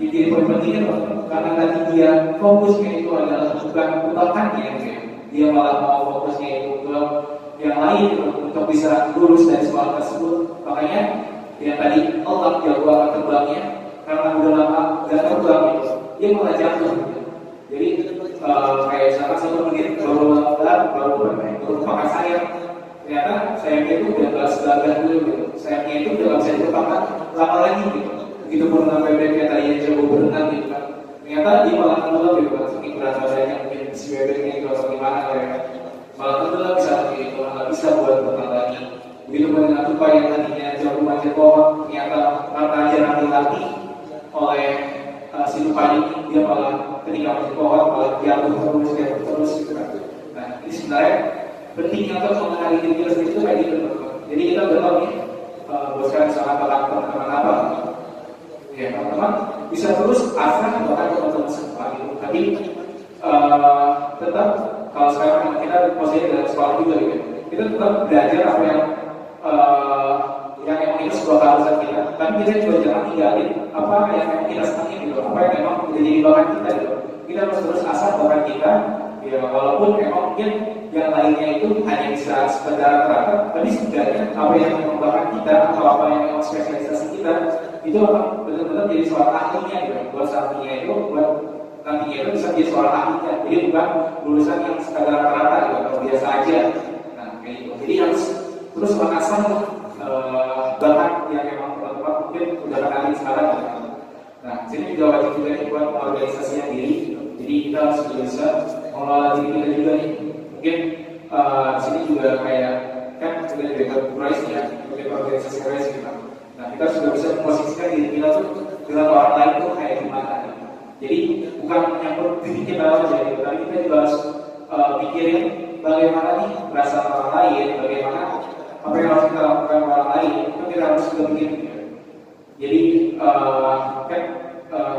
di poin pentingnya karena tadi dia fokusnya itu adalah bukan bakatnya gitu. Dia malah mau fokusnya itu ke yang lain gitu, untuk bisa lulus dari sekolah tersebut. Makanya yang tadi Allah jago akan terbangnya karena udah lama gak terbang gitu, dia malah jatuh gitu. Jadi kayak misalkan 1 menit baru makan sayap, ternyata sayapnya itu udah gak segagah dulu gitu. Sayapnya itu udah gak bisa dipakai lama lagi gitu. Begitu pun dengan bebek yang tadi yang jago berenang gitu kan. ternyata dia malah tenggelam gitu kan, saking berat badannya mungkin si bebeknya itu atau gimana ya, malah tenggelam bisa gitu, nggak bisa buat berenang lagi. Begitu dengan tupai yang tadinya jauh manjat pohon, ternyata karena aja nanti oleh si tupai ini, dia malah ketika manjat pohon malah jatuh terus gitu kan. Nah ini sebenarnya pentingnya untuk mengenali diri kita sendiri itu kayak gitu. Jadi kita udah tahu nih, buat sekarang misalnya teman-teman apa, ya teman-teman bisa terus asal bahkan teman-teman semua gitu. Tapi tetap kalau sekarang kita posisinya dalam sekolah juga gitu, kita tetap belajar apa yang emang itu sebuah keharusan kita. Tapi kita juga jangan tinggalin apa yang memang kita senangi gitu, apa yang memang menjadi bakat kita gitu. Kita harus terus asah bakat kita, ya walaupun memang mungkin yang lainnya itu hanya bisa sekedar rata, tapi setidaknya apa yang memang bakat kita atau apa yang memang spesialisasi kita itu akan benar-benar jadi soal ahlinya gitu. Buat saatnya itu, buat nantinya itu bisa jadi soal ahlinya. Jadi bukan lulusan yang sekadar rata gitu atau biasa aja. Nah kayak gitu. Jadi harus terus mengasah bakat yang memang teman-teman mungkin udah kenalin sekarang gitu. Nah sini juga wajib juga nih buat organisasinya diri. Jadi kita harus bisa mengelola diri kita juga nih. Mungkin sini juga kayak kan kita juga Rice ya, mungkin organisasi Rice gitu. Nah kita sudah bisa memposisikan diri kita tuh dengan orang lain tuh kayak gimana gitu. Jadi bukan menyangkut diri kita aja gitu, tapi kita juga harus pikirin bagaimana nih perasaan orang lain, bagaimana apa yang harus kita lakukan orang lain, itu kita harus juga bikin gitu. Jadi kan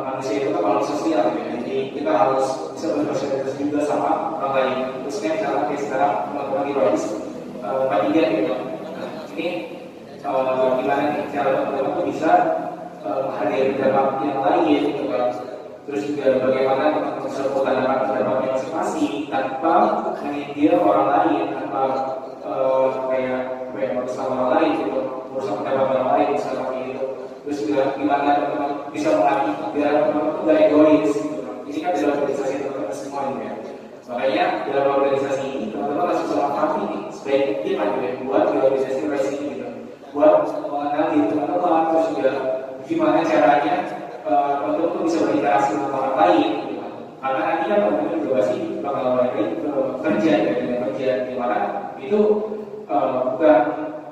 manusia itu kan makhluk sosial ya. Jadi kita harus bisa bersosialisasi juga sama orang lain. Terusnya misalnya kayak sekarang teman-teman di Royce P3 gitu. Nah, ini gimana nih cara teman-teman tuh bisa menghadiri pendapat yang lain gitu kan. Terus juga bagaimana teman-teman bisa mengutarakan pendapatnya masing-masing tanpa menyindir orang lain, tanpa kayak merusak orang lain gitu, merusak pendapat orang lain misalnya gitu. Terus juga gimana teman-teman bisa melatih biar teman-teman itu gak egois gitu. Ini kan dalam organisasi teman-teman semua ini ya. Makanya dalam organisasi ini teman-teman harus bisa mengerti nih sebaik mungkin aja ya buat di organisasi racing gitu. Buat mengenal diri teman-teman, terus juga gimana caranya teman-teman tuh bisa berinteraksi dengan orang lain gitu. Karena nanti kan teman-teman juga pasti bakal kerja ya, dengan kerja di mana itu bukan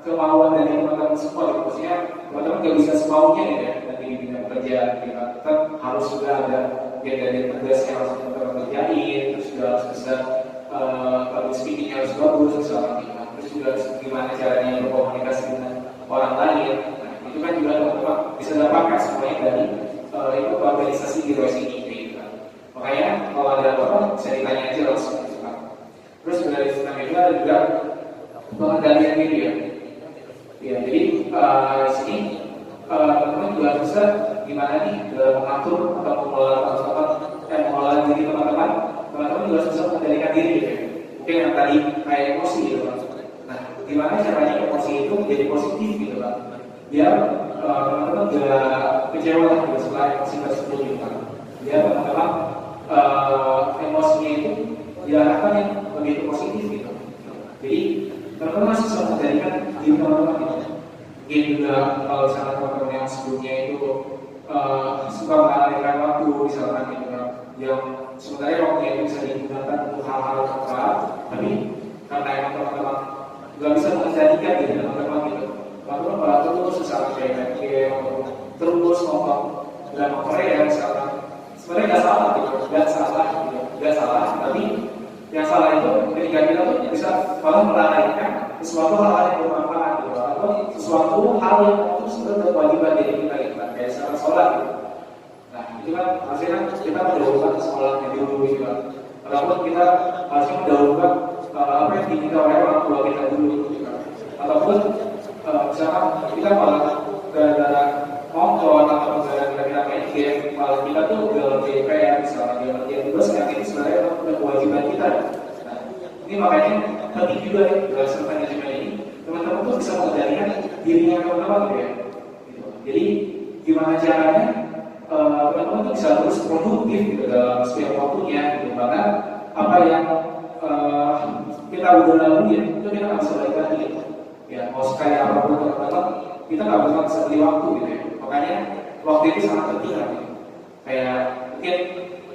kemauan dari teman-teman semua gitu. Maksudnya teman-teman gak bisa semaunya ya nanti di bidang kerja gitu. Tetap harus juga ada ya dari tugas yang harus teman-teman kerjain, terus juga harus bisa public speaking harus bagus misalnya gitu. Terus juga harus gimana caranya berkomunikasi dengan orang lain. Nah itu kan juga teman-teman bisa dapatkan semuanya dari itu organisasi di Royce ini gitu. Makanya kalau ada apa-apa bisa ditanya aja langsung gitu kan. Terus dari sistem itu ada juga pengendalian diri ya. Ya, jadi sini teman-teman juga bisa gimana nih dalam mengatur atau mengelola diri teman-teman juga bisa mengendalikan diri gitu ya. Mungkin yang tadi kayak emosi gitu kan. Nah, gimana caranya emosi itu menjadi positif gitu kan. Biar teman-teman gak kecewa lah gitu setelah emosi tersebut gitu kan. Biar teman-teman emosinya itu diarahkan yang begitu positif gitu. Jadi teman-teman masih bisa mengendalikan diri teman-teman gitu. Mungkin juga kalau misalnya teman-teman yang sebelumnya itu suka mengalihkan waktu misalkan gitu kan, yang sebenarnya waktunya itu bisa digunakan untuk hal-hal tepat, tapi karena emang teman-teman nggak bisa mengendalikan diri teman-teman gitu, teman-teman malah terus misalkan kayak terus ngomong drama Korea misalkan, sebenarnya nggak salah gitu, nggak salah, tapi yang salah itu ketika kita tuh bisa malah melalaikan sesuatu hal yang bermanfaat gitu, atau sesuatu hal yang itu sebenarnya kewajiban dari kita gitu kan, kayak sekarang sholat gitu. Nah itu kan harusnya kan kita mendahulukan sholatnya dulu gitu kan, ataupun kita harusnya mendahulukan apa yang diminta oleh orang tua kita dulu gitu kan, ataupun misalkan kita malah gara-gara nonton atau gara-gara kita main game, malah kita tuh udah lebih kayak misalnya dia ngerjain tugas yang ini sebenarnya udah kewajiban kita. Nah ini makanya penting juga nih dalam self management ini teman-teman tuh bisa mengendalikan dirinya teman-teman gitu ya. Jadi gimana caranya teman-teman tuh bisa terus produktif gitu dalam setiap waktunya gitu, karena apa yang kita udah laluin itu kita nggak bisa balik lagi gitu. Ya mau sekali apapun teman-teman kita nggak bisa beli waktu gitu ya. Makanya waktu itu sangat penting kan gitu. Kayak mungkin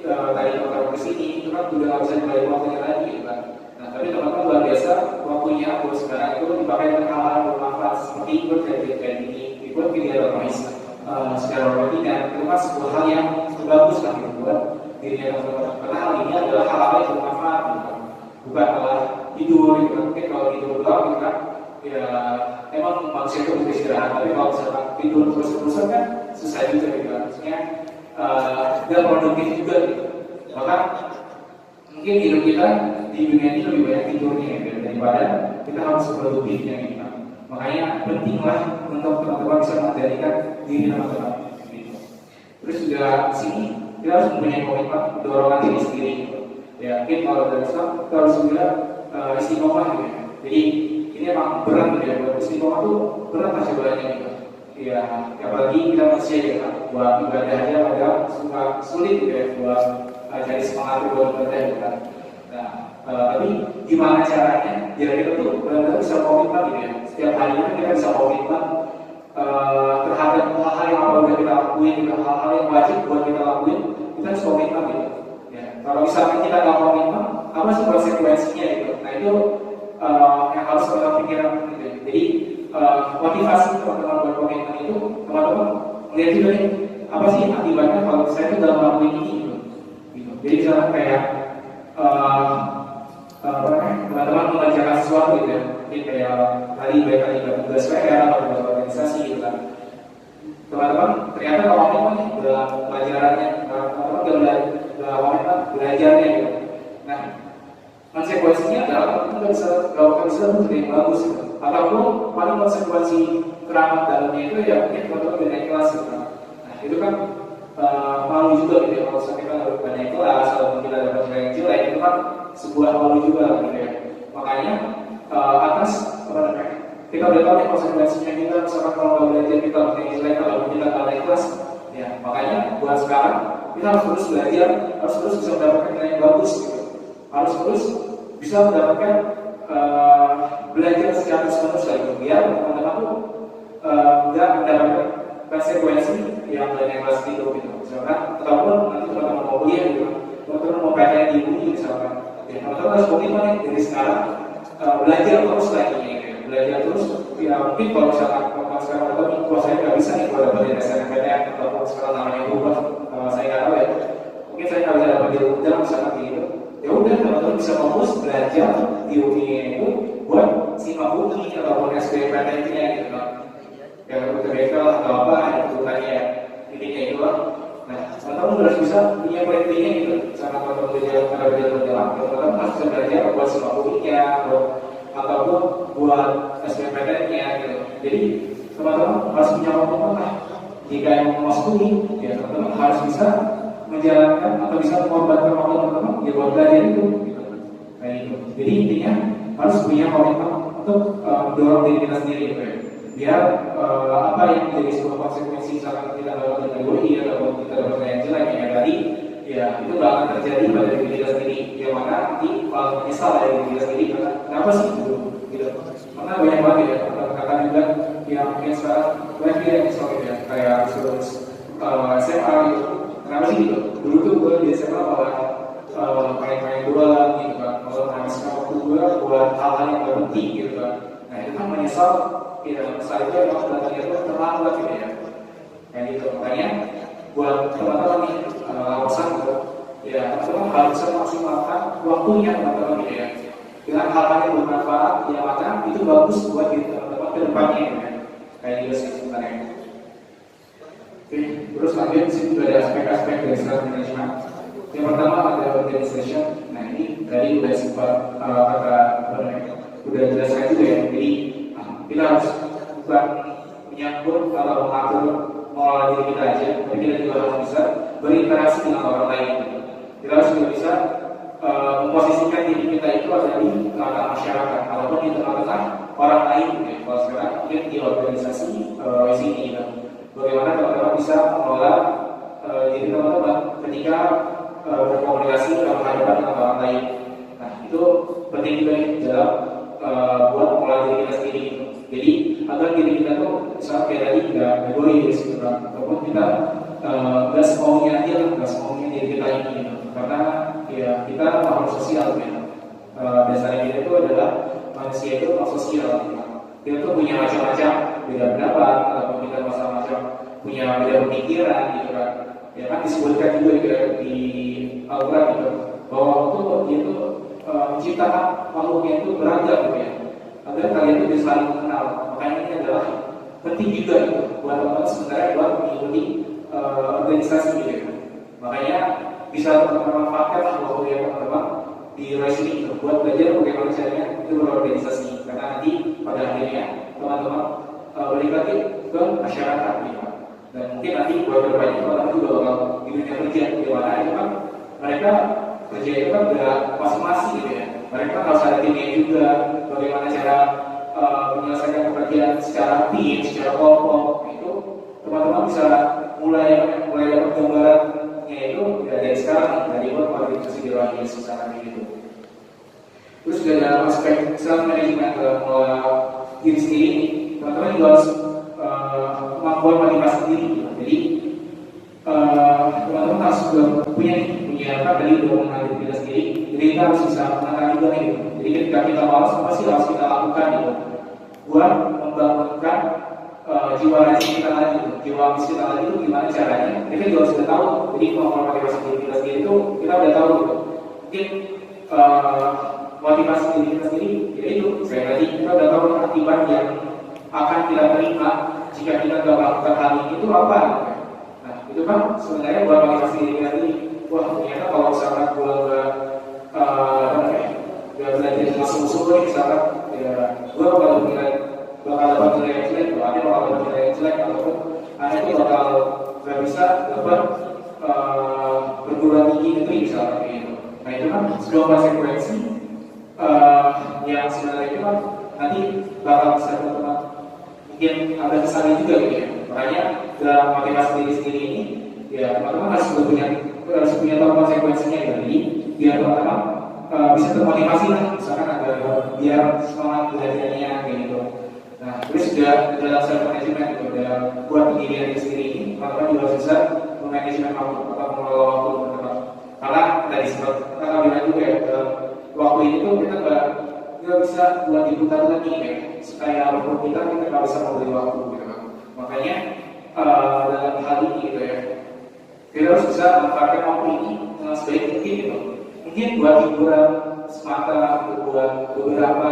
tadi teman-teman kesini itu kan udah nggak bisa dibalik waktunya lagi gitu kan. Nah tapi teman-teman luar biasa waktunya buat sekarang itu dipakai dengan hal-hal yang bermanfaat seperti ikut kayak gini, ikut video bermain secara robotika itu kan sebuah hal yang bagus lah gitu buat dirinya teman-teman. Karena hal ini adalah hal-hal yang bermanfaat gitu kan. Bukan malah tidur gitu kan. Mungkin kalau tidur doang gitu kan ya emang manusia itu butuh istirahat, tapi kalau misalkan tidur terus-terusan kan susah juga gitu kan. Maksudnya tidak produktif juga gitu. Maka mungkin hidup kita di dunia ini lebih banyak tidurnya gitu, daripada kita harus produktifnya gitu. Makanya pentinglah untuk teman-teman bisa mengendalikan diri teman-teman gitu. Terus juga di sini kita harus mempunyai komitmen dorongan diri sendiri gitu. Ya mungkin kalau dari Islam kita harus juga istiqomah gitu ya. Jadi ini emang berat gitu ya, buat istiqomah tuh berat lah sebenarnya gitu. Ya, apalagi kita manusia ya kan, buat ibadah aja agak sulit gitu ya, buat cari semangat buat ibadah gitu kan. Nah, tapi gimana caranya? Biar kita tuh benar-benar bisa komitmen gitu ya. Setiap harinya kita bisa komitmen terhadap hal-hal yang udah kita lakuin, gitu, hal-hal yang wajib buat kita lakuin, kita harus komitmen gitu. Ya, kalau misalnya kita nggak komitmen, apa sih konsekuensinya gitu? Nah itu yang harus kita pikirkan gitu. Jadi motivasi teman-teman buat komitmen itu teman-teman melihat juga nih apa sih akibatnya kalau saya itu dalam melakukan ini gitu. Jadi misalnya kayak teman-teman mengerjakan sesuatu gitu ya, mungkin kayak tadi baik tadi tugas PR atau tugas organisasi gitu kan. Teman-teman ternyata komitmen dalam pelajarannya, teman-teman dalam belajarnya gitu. Nah konsekuensinya adalah kita nggak bisa menjadi yang bagus gitu. Ataupun paling konsekuensi keramat dalamnya itu ya mungkin teman-teman beda kelas gitu. Nah itu kan malu juga gitu ya, kalau kita dapat banyak kelas atau kita dapat nilai yang jelek itu kan sebuah malu juga gitu ya. Makanya atas kita udah tahu nih konsekuensinya kita misalkan kalau nggak belajar kita dapat jelek kalau kita nggak naik kelas ya makanya buat sekarang kita harus terus belajar, harus terus bisa mendapatkan nilai yang bagus gitu. Harus terus bisa mendapatkan belajar secara terus gitu biar teman-teman tuh nggak mendapatkan konsekuensi yang lain kelas itu gitu. Misalkan ataupun nanti teman-teman mau kuliah gitu, teman-teman mau PTN di uni misalkan, ya teman-teman harus komitmen dari sekarang belajar terus lagi gitu. Belajar terus ya mungkin kalau misalkan sekarang teman-teman wah saya nggak bisa nih kalau dapetin SNMPTN ataupun sekarang namanya berubah saya nggak tahu ya mungkin saya nggak bisa dapat di undang misalkan gitu. Ya udah teman-teman bisa fokus belajar di UI itu buat simak UI ataupun SBMPTN-nya gitu kan. Ya UTBK atau apa ada kebutuhannya intinya itu lah. Nah teman-teman harus bisa punya plan-nya gitu. Sama teman-teman belajar berjalan, teman-teman harus bisa belajar buat simak UI-nya ataupun buat SBMPTN-nya gitu. Jadi teman-teman harus punya komitmen lah. Jika yang mau masuk UI, ya teman-teman harus bisa menjalankan atau bisa mengorbankan waktu teman-teman ya buat belajar itu gitu. Kayak gitu. Jadi intinya harus punya komitmen untuk mendorong diri kita sendiri gitu ya. Biar apa yang menjadi sebuah konsekuensi misalkan kita dapat kategori atau kita dapat yang jelek yang tadi ya itu nggak akan terjadi pada diri kita sendiri yang mana nanti menyesal dari diri kita sendiri kenapa sih gitu. Karena banyak banget ya kata juga yang mungkin sekarang banyak yang nyesal gitu ya kayak suruh SMA gitu. Kenapa sih gitu? Dulu tuh gue di SMA malah main-main bola gitu kan, malah menghabiskan waktu gue buat hal-hal yang gak penting gitu kan. Nah itu kan menyesal, ya menyesal itu emang belakangnya itu terlambat gitu ya. Kayak gitu, makanya buat teman-teman nih alasan gitu, ya teman-teman harus maksimalkan waktunya teman-teman gitu ya. Dengan hal-hal yang bermanfaat, yang mana itu bagus buat diri teman-teman ke depannya gitu ya. Kayak gitu sih sebenarnya. Oke, terus lanjut di sini juga ada aspek-aspek dari self management. Yang pertama ada organization. Nah ini tadi udah sempat udah jelaskan juga ya. Jadi kita harus bukan menyangkut atau mengatur mengelola diri kita aja, tapi kita juga harus bisa berinteraksi dengan orang lain. Kita harus juga bisa memposisikan diri kita itu ada di tengah masyarakat ataupun di tengah-tengah orang lain. Ya. Kalau sekarang mungkin di organisasi sini gitu. Bagaimana teman-teman bisa mengelola diri teman-teman ketika berkomunikasi dalam hadapan dengan orang lain. Nah itu penting juga dalam buat mengelola diri kita sendiri. Jadi agar diri kita tuh misalnya kayak tadi nggak egois gitu kan, ataupun kita nggak semaunya aja lah, nggak semaunya gitu. Karena ya kita makhluk sosial ya. Dasarnya kita itu adalah manusia itu makhluk sosial gitu. Kita tuh punya macam-macam beda pendapat ataupun kita macam-macam punya beda pemikiran gitu kan. Ya kan disebutkan juga di Al-Quran gitu bahwa dia tuh menciptakan makhluknya itu beragam gitu ya, agar kalian itu bisa saling mengenal. Makanya ini adalah penting juga gitu buat teman-teman sebenarnya buat mengikuti organisasi gitu ya. Makanya bisa teman-teman manfaatkan waktu ya teman-teman di Rise ini gitu, buat belajar bagaimana caranya itu berorganisasi, karena nanti pada akhirnya teman-teman balik lagi ke masyarakat gitu. Dan mungkin nanti buat berbanyak teman-teman juga bakal di dunia kerja di mana itu kan mereka kerja itu kan udah masing-masing gitu ya. Mereka harus ada timnya juga, bagaimana cara menyelesaikan pekerjaan secara tim, secara kelompok. Itu teman-teman bisa mulai dapat gambarannya itu ya dari sekarang, dari organisasi di luar secara gitu. Terus juga dalam aspek self management dalam mengelola diri sendiri, teman-teman juga harus kemampuan motivasi diri gitu. Jadi teman-teman harus juga punya apa tadi udah mengenal diri kita sendiri, jadi kita harus bisa mengenal juga gitu. Jadi ketika kita malas, apa sih harus kita lakukan gitu buat membangunkan jiwa rajin kita lagi gitu. Jiwa ambisi kita lagi itu gimana caranya, kita juga sudah tahu. Jadi kemampuan motivasi diri kita sendiri itu kita udah tahu gitu. Mungkin motivasi diri kita sendiri yaitu saya tadi kita udah tahu akibat yang akan kita terima jika kita tidak melakukan hal ini itu apa gitu. Nah itu kan sebenarnya buat motivasi diri kita sendiri. Wah ternyata kalau misalkan gue nggak belajar masuk gue misalkan ya gue bakal dapat nilai yang jelek, ada bakal dapat nilai yang jelek ataupun ada itu bakal nggak bisa dapat perguruan tinggi negeri misalkan kayak gitu. Nah itu kan sebuah konsekuensi yang sebenarnya itu kan nanti bakal bisa teman-teman mungkin ada kesannya juga gitu ya. Makanya dalam motivasi diri sendiri ini ya teman-teman harus punya tahu konsekuensinya ya. Jadi biar teman-teman bisa termotivasi lah, misalkan agar biar semangat belajarnya kayak gitu. Nah terus juga dalam self management gitu, dalam buat pendirian diri sendiri ini teman-teman juga bisa memanajemen waktu atau mengelola waktu teman-teman. Karena dari sebab kita bilang juga ya, waktu itu kita nggak bisa buat diputar lagi ya, supaya apapun kita nggak bisa membeli waktu gitu kan. Makanya dalam hal ini gitu ya, kita harus bisa memanfaatkan waktu ini dengan sebaik mungkin gitu. Mungkin buat hiburan semata, buat beberapa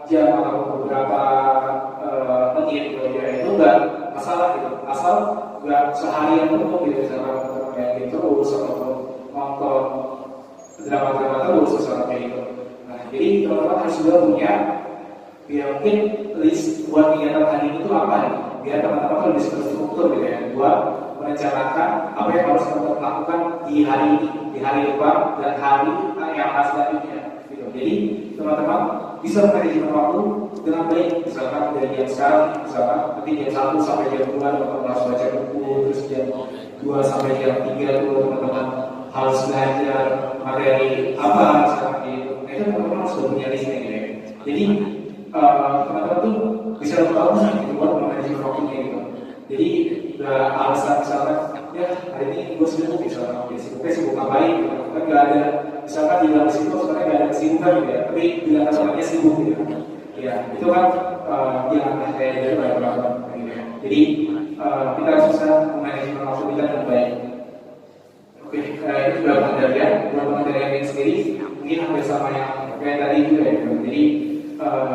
jam atau beberapa menit gitu ya, itu nggak masalah gitu. Asal nggak seharian penuh gitu, misalkan kayak gitu terus ataupun nonton drama-drama terus misalkan kayak gitu. Nah jadi teman-teman harus juga punya ya mungkin list buat kegiatan hari ini itu apa ya, biar teman-teman lebih terstruktur gitu ya, buat merencanakan apa yang harus teman-teman lakukan di hari ini, di hari depan dan hari yang akan selanjutnya gitu. Jadi teman-teman bisa manajemen waktu dengan baik, misalkan dari jam sekarang, misalkan nanti jam 1 sampai jam 2 teman-teman harus baca buku, terus jam 2 sampai jam 3 tuh teman-teman harus belajar materi apa misalkan gitu. Nah itu teman-teman harus punya listnya gitu ya. Jadi teman-teman tuh bisa tahu gitu buat manajemen waktunya gitu. Jadi alasan misalkan ya hari ini gue sibuk misalkan, sibuk ngapain gitu kan, nggak ada misalkan di dalam situ sebenarnya nggak ada kesibukan gitu ya, tapi bilang temannya sibuk gitu ya, itu kan yang kayak dari banyak gitu ya. Jadi kita harus bisa manajemen waktu kita dengan baik. Oke, itu sudah pengendalian. Buat pengendalian yang sendiri mungkin hampir sama yang kayak tadi juga ya. Jadi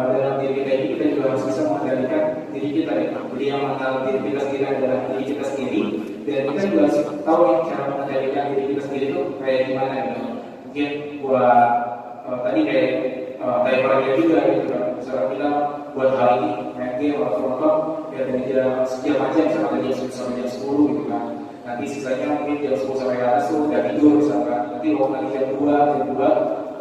dalam diri kita ini kita juga harus bisa mengendalikan diri kita ya. Jadi yang mengenal diri kita sendiri adalah diri kita sendiri, dan kita juga harus tahu nih cara mengendalikan diri kita sendiri itu kayak gimana gitu. Mungkin buat tadi kayak timernya juga gitu kan. Misalnya kita buat hari ini main game atau nonton ya dari jam aja misalnya dari jam 9 sampai jam 10 gitu kan. Nanti sisanya mungkin jam 10 sampai ke atas tuh udah tidur misalkan. Nanti mau lagi jam 2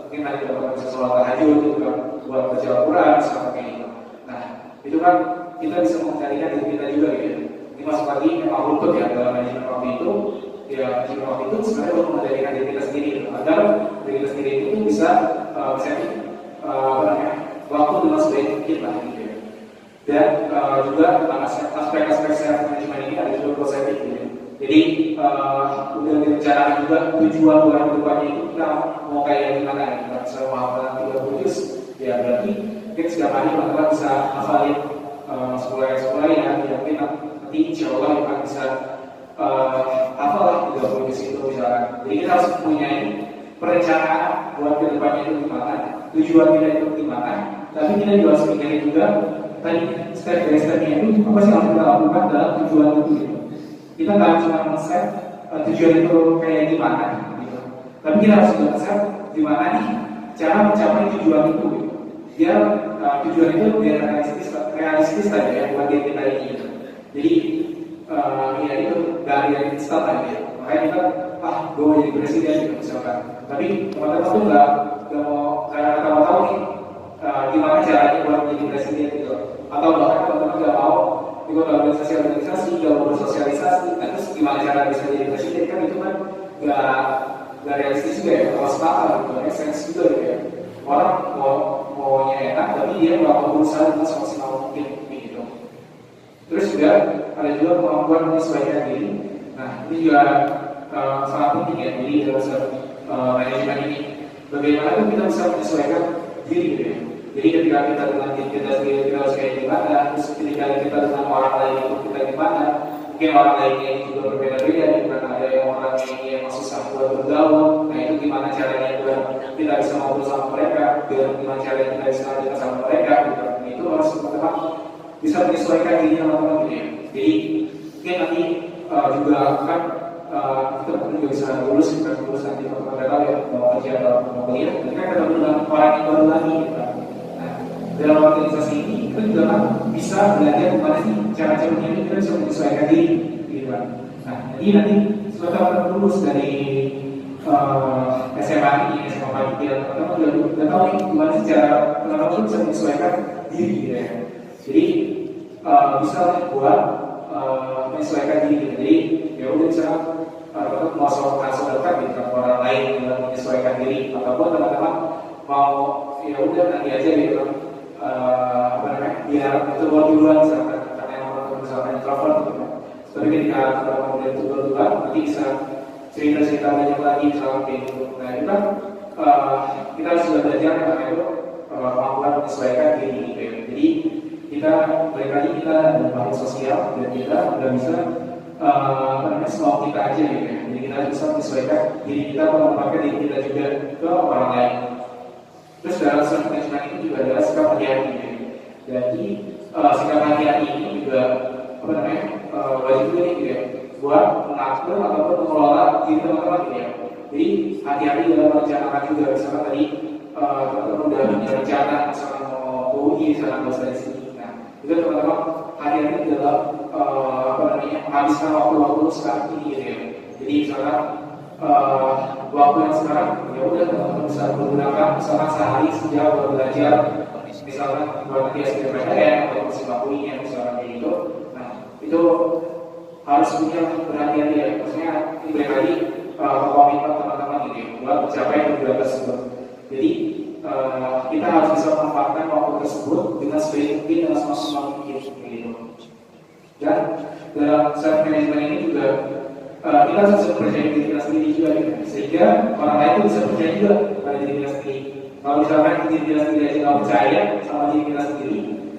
mungkin nanti kita bisa sholat tahajud gitu kan, buat baca Al-Quran misalkan kayak gitu. Nah itu kan kita bisa mengendalikan diri kita juga gitu. Ini masuk lagi memang rumput ya dalam manajemen waktu itu. Ya manajemen waktu itu sebenarnya untuk mengendalikan diri kita sendiri gitu. Agar diri kita sendiri itu bisa waktu dengan sebaik mungkin lah gitu ya. Dan juga aspek-aspek self management ini ada juga positif gitu. Jadi udah direncanakan juga tujuan bulan depannya itu kita mau kayak gimana ya. Kita bisa menghafal 30 juz, ya berarti mungkin setiap hari teman-teman bisa hafalin sekolah ya. Mungkin nanti insya Allah kita bisa hafal lah 30 juz itu misalkan. Jadi kita harus punya perencanaan buat ke depannya itu gimana, tujuan kita itu gimana. Tapi kita juga harus mikirin juga tadi step by stepnya itu apa sih yang kita lakukan dalam tujuan itu gitu. Kita nggak cuma men-set tujuan itu kayak gimana gitu. Tapi kita harus juga men-set gimana nih cara mencapai tujuan itu gitu. Biar tujuan itu biar realistis saja ya buat diri kita ini gitu. Jadi ya itu dari yang instan aja gitu. Makanya kita gue mau jadi presiden gitu misalkan. Tapi teman-teman tuh nggak mau kayak kita mau tahu nih gimana caranya buat menjadi presiden gitu. Atau bahkan teman-teman nggak mau ikut organisasi, nggak mau bersosialisasi, terus gimana cara bisa jadi presiden kan itu kan nggak realistis juga ya, kalau sepakat gitu, make sense juga gitu ya. Orang maunya enak, tapi dia nggak mau berusaha dengan semaksimal mungkin gitu. Terus juga ada juga kemampuan menyesuaikan diri. Nah ini juga sangat penting ya, jadi dalam manajemen ini bagaimana kita bisa menyesuaikan diri gitu ya. Jadi ketika kita dengan diri kita sendiri kita harus kayak gimana, terus ketika kita dengan orang lain itu kita gimana, mungkin orang lainnya juga berbeda-beda, karena ada yang orangnya yang susah buat bergaul. Nah itu gimana caranya biar kita bisa ngobrol sama mereka, biar gimana caranya kita bisa ngobrol sama mereka, gitu. Itu harus teman-teman bisa menyesuaikan diri teman-teman gitu ya. Jadi mungkin nanti juga kan kita juga bisa lulus nanti teman-teman tahu ya mau kerja atau mau kuliah, tapi kan ketemu dengan orang yang baru lagi gitu. Dalam organisasi ini kita juga kan bisa belajar gimana sih cara-caranya ini kita bisa menyesuaikan diri gitu kan. Nah jadi nanti setelah kita lulus dari SMA ini, SMA pagi teman-teman udah tahu nih gimana sih cara teman-teman bisa menyesuaikan diri gitu ya. Jadi bisa buat menyesuaikan diri gitu. Jadi ya udah bisa teman-teman mau soal dekat gitu kan orang lain yang menyesuaikan diri, ataupun teman-teman mau ya udah nanti aja gitu kan. Biar itu bawa duluan misalkan, karena yang orang misalkan introvert gitu kan. Tapi ketika kita kemudian itu duluan, nanti bisa cerita-cerita banyak lagi misalkan kayak gitu. Nah itu kan kita harus sudah belajar karena itu kemampuan menyesuaikan diri gitu ya. Jadi kita balik lagi kita ada makhluk sosial dan kita udah bisa semau kita aja gitu ya. Jadi kita bisa menyesuaikan diri kita, menempatkan diri kita juga ke orang lain. Terus dalam self management itu juga adalah sikap hati-hati ya. Jadi sikap hati-hati ini juga wajib juga nih gitu ya, buat mengatur ataupun mengelola diri teman-teman gitu ya. Jadi hati-hati dalam merencanakan juga, misalkan tadi teman-teman udah punya rencana misalkan mau UI, misalkan mau di sini. Nah itu teman-teman hati-hati dalam menghabiskan waktu-waktu sekarang ini gitu ya. Jadi misalkan waktu yang sekarang ya udah teman-teman bisa menggunakan misalkan sehari sejam buat belajar, misalkan buat nanti SBMPTN atau SIMAKUI misalkan kayak gitu. Nah itu harus punya perhatian ya, maksudnya ini balik lagi komitmen teman-teman gitu ya buat mencapai tujuan tersebut. Jadi kita harus bisa memanfaatkan waktu tersebut dengan sebaik mungkin, dengan semaksimal mungkin gitu. Dan dalam self management ini juga kita harus bisa percaya diri kita sendiri juga gitu. Sehingga orang lain itu bisa percaya juga pada diri kita sendiri. Kalau misalkan diri kita sendiri aja nggak percaya sama diri kita sendiri,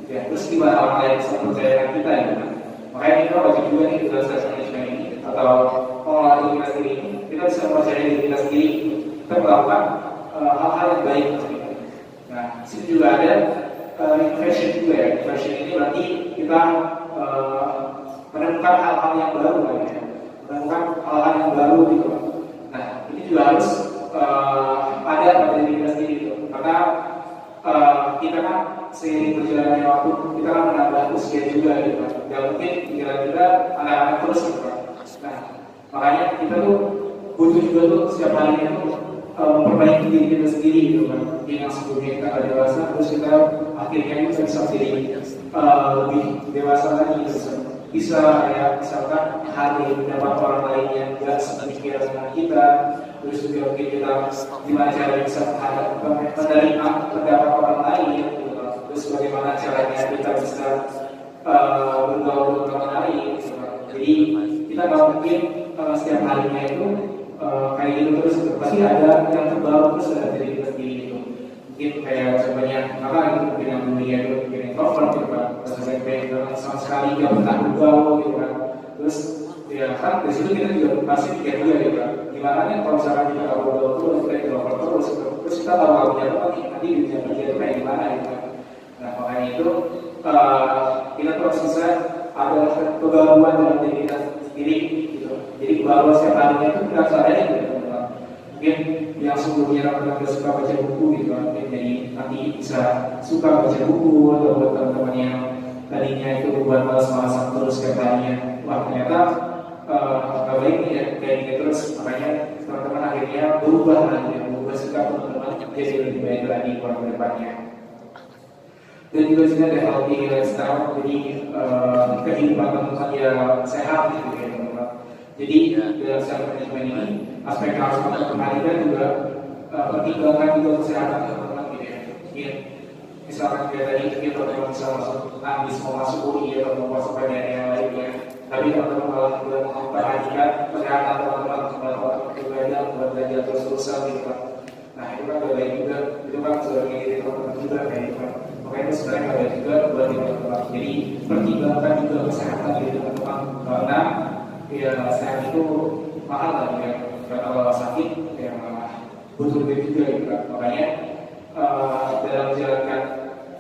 ya terus gimana orang lain bisa percaya dengan kita gitu kan? Makanya kita wajib juga nih dalam self management ini atau mengelola diri kita sendiri ini, kita bisa percaya diri kita sendiri. Kita melakukan hal-hal yang baik gitu. Nah, sini juga ada innovation juga ya. Innovation ini berarti kita menemukan hal-hal yang baru kan ya. Menemukan hal-hal yang baru gitu. Nah, ini juga harus ada pada diri kita sendiri gitu. Karena kita kan seiring berjalannya waktu, kita kan menambah usia juga gitu. Dan mungkin pikiran kita anak-anak terus gitu kan. Nah, makanya kita tuh butuh juga tuh setiap harinya tuh memperbaiki diri kita sendiri gitu kan. Yang sebelumnya kita nggak dewasa, terus kita akhirnya kita bisa menjadi lebih dewasa lagi gitu. Bisa ya misalkan hari mendapat orang lain yang tidak sepemikiran dengan kita, terus juga mungkin kita gimana cara bisa menerima pendapat orang lain gitu. Terus bagaimana caranya kita bisa bergaul dengan orang lain gitu. Jadi kita kita nggak mungkin setiap harinya itu kayak gitu terus gitu. Pasti ada yang terbaru terus ada dari kita sendiri gitu. Mungkin kayak contohnya apa gitu, mungkin yang dulunya itu mungkin introvert gitu kan, terus SMP sama sekali nggak pernah bergaul gitu kan. Terus ya kan dari situ kita juga pasti pikir juga gitu kan, gimana nih kalau misalkan kita nggak bergaul terus, kita introvert terus gitu. Terus kita tahu kalau punya apa nih nanti di dunia kerja itu kayak gimana gitu kan. Nah makanya itu kita terus bisa ada kebaruan dalam diri kita sendiri gitu. Jadi kebaruan setiap harinya itu kita sadari gitu teman-teman. Mungkin yang sebelumnya pernah suka baca buku gitu kan, jadi nanti bisa suka baca buku, atau buat teman-teman yang tadinya itu buat malas-malasan terus setiap harinya, wah ternyata nggak baik nih ya kayak gini terus. Makanya teman-teman akhirnya berubah lagi, berubah sikap teman-teman jadi lebih baik lagi ke depannya. Dan juga juga ada healthy lifestyle, jadi kehidupan teman-teman yang sehat gitu ya teman-teman. Jadi dalam self management ini aspek yang harus kita perhatikan juga pertimbangkan juga kesehatan teman-teman gitu ya. Mungkin misalkan kayak tadi kita teman-teman bisa masuk ambis mau masuk UI atau mau masuk bagian yang lainnya, tapi teman-teman malah juga memperhatikan kesehatan teman-teman buat belajar, buat belajar terus-terusan gitu kan. Nah itu kan udah baik juga, itu kan sudah menjadi teman-teman juga kayak gitu kan. Makanya itu sebenarnya ada juga buat teman-teman. Jadi pertimbangkan juga kesehatan dari teman-teman, karena ya sehat itu mahal lah ya. Kalau sakit ya butuh duit juga gitu kan. Makanya dalam menjalankan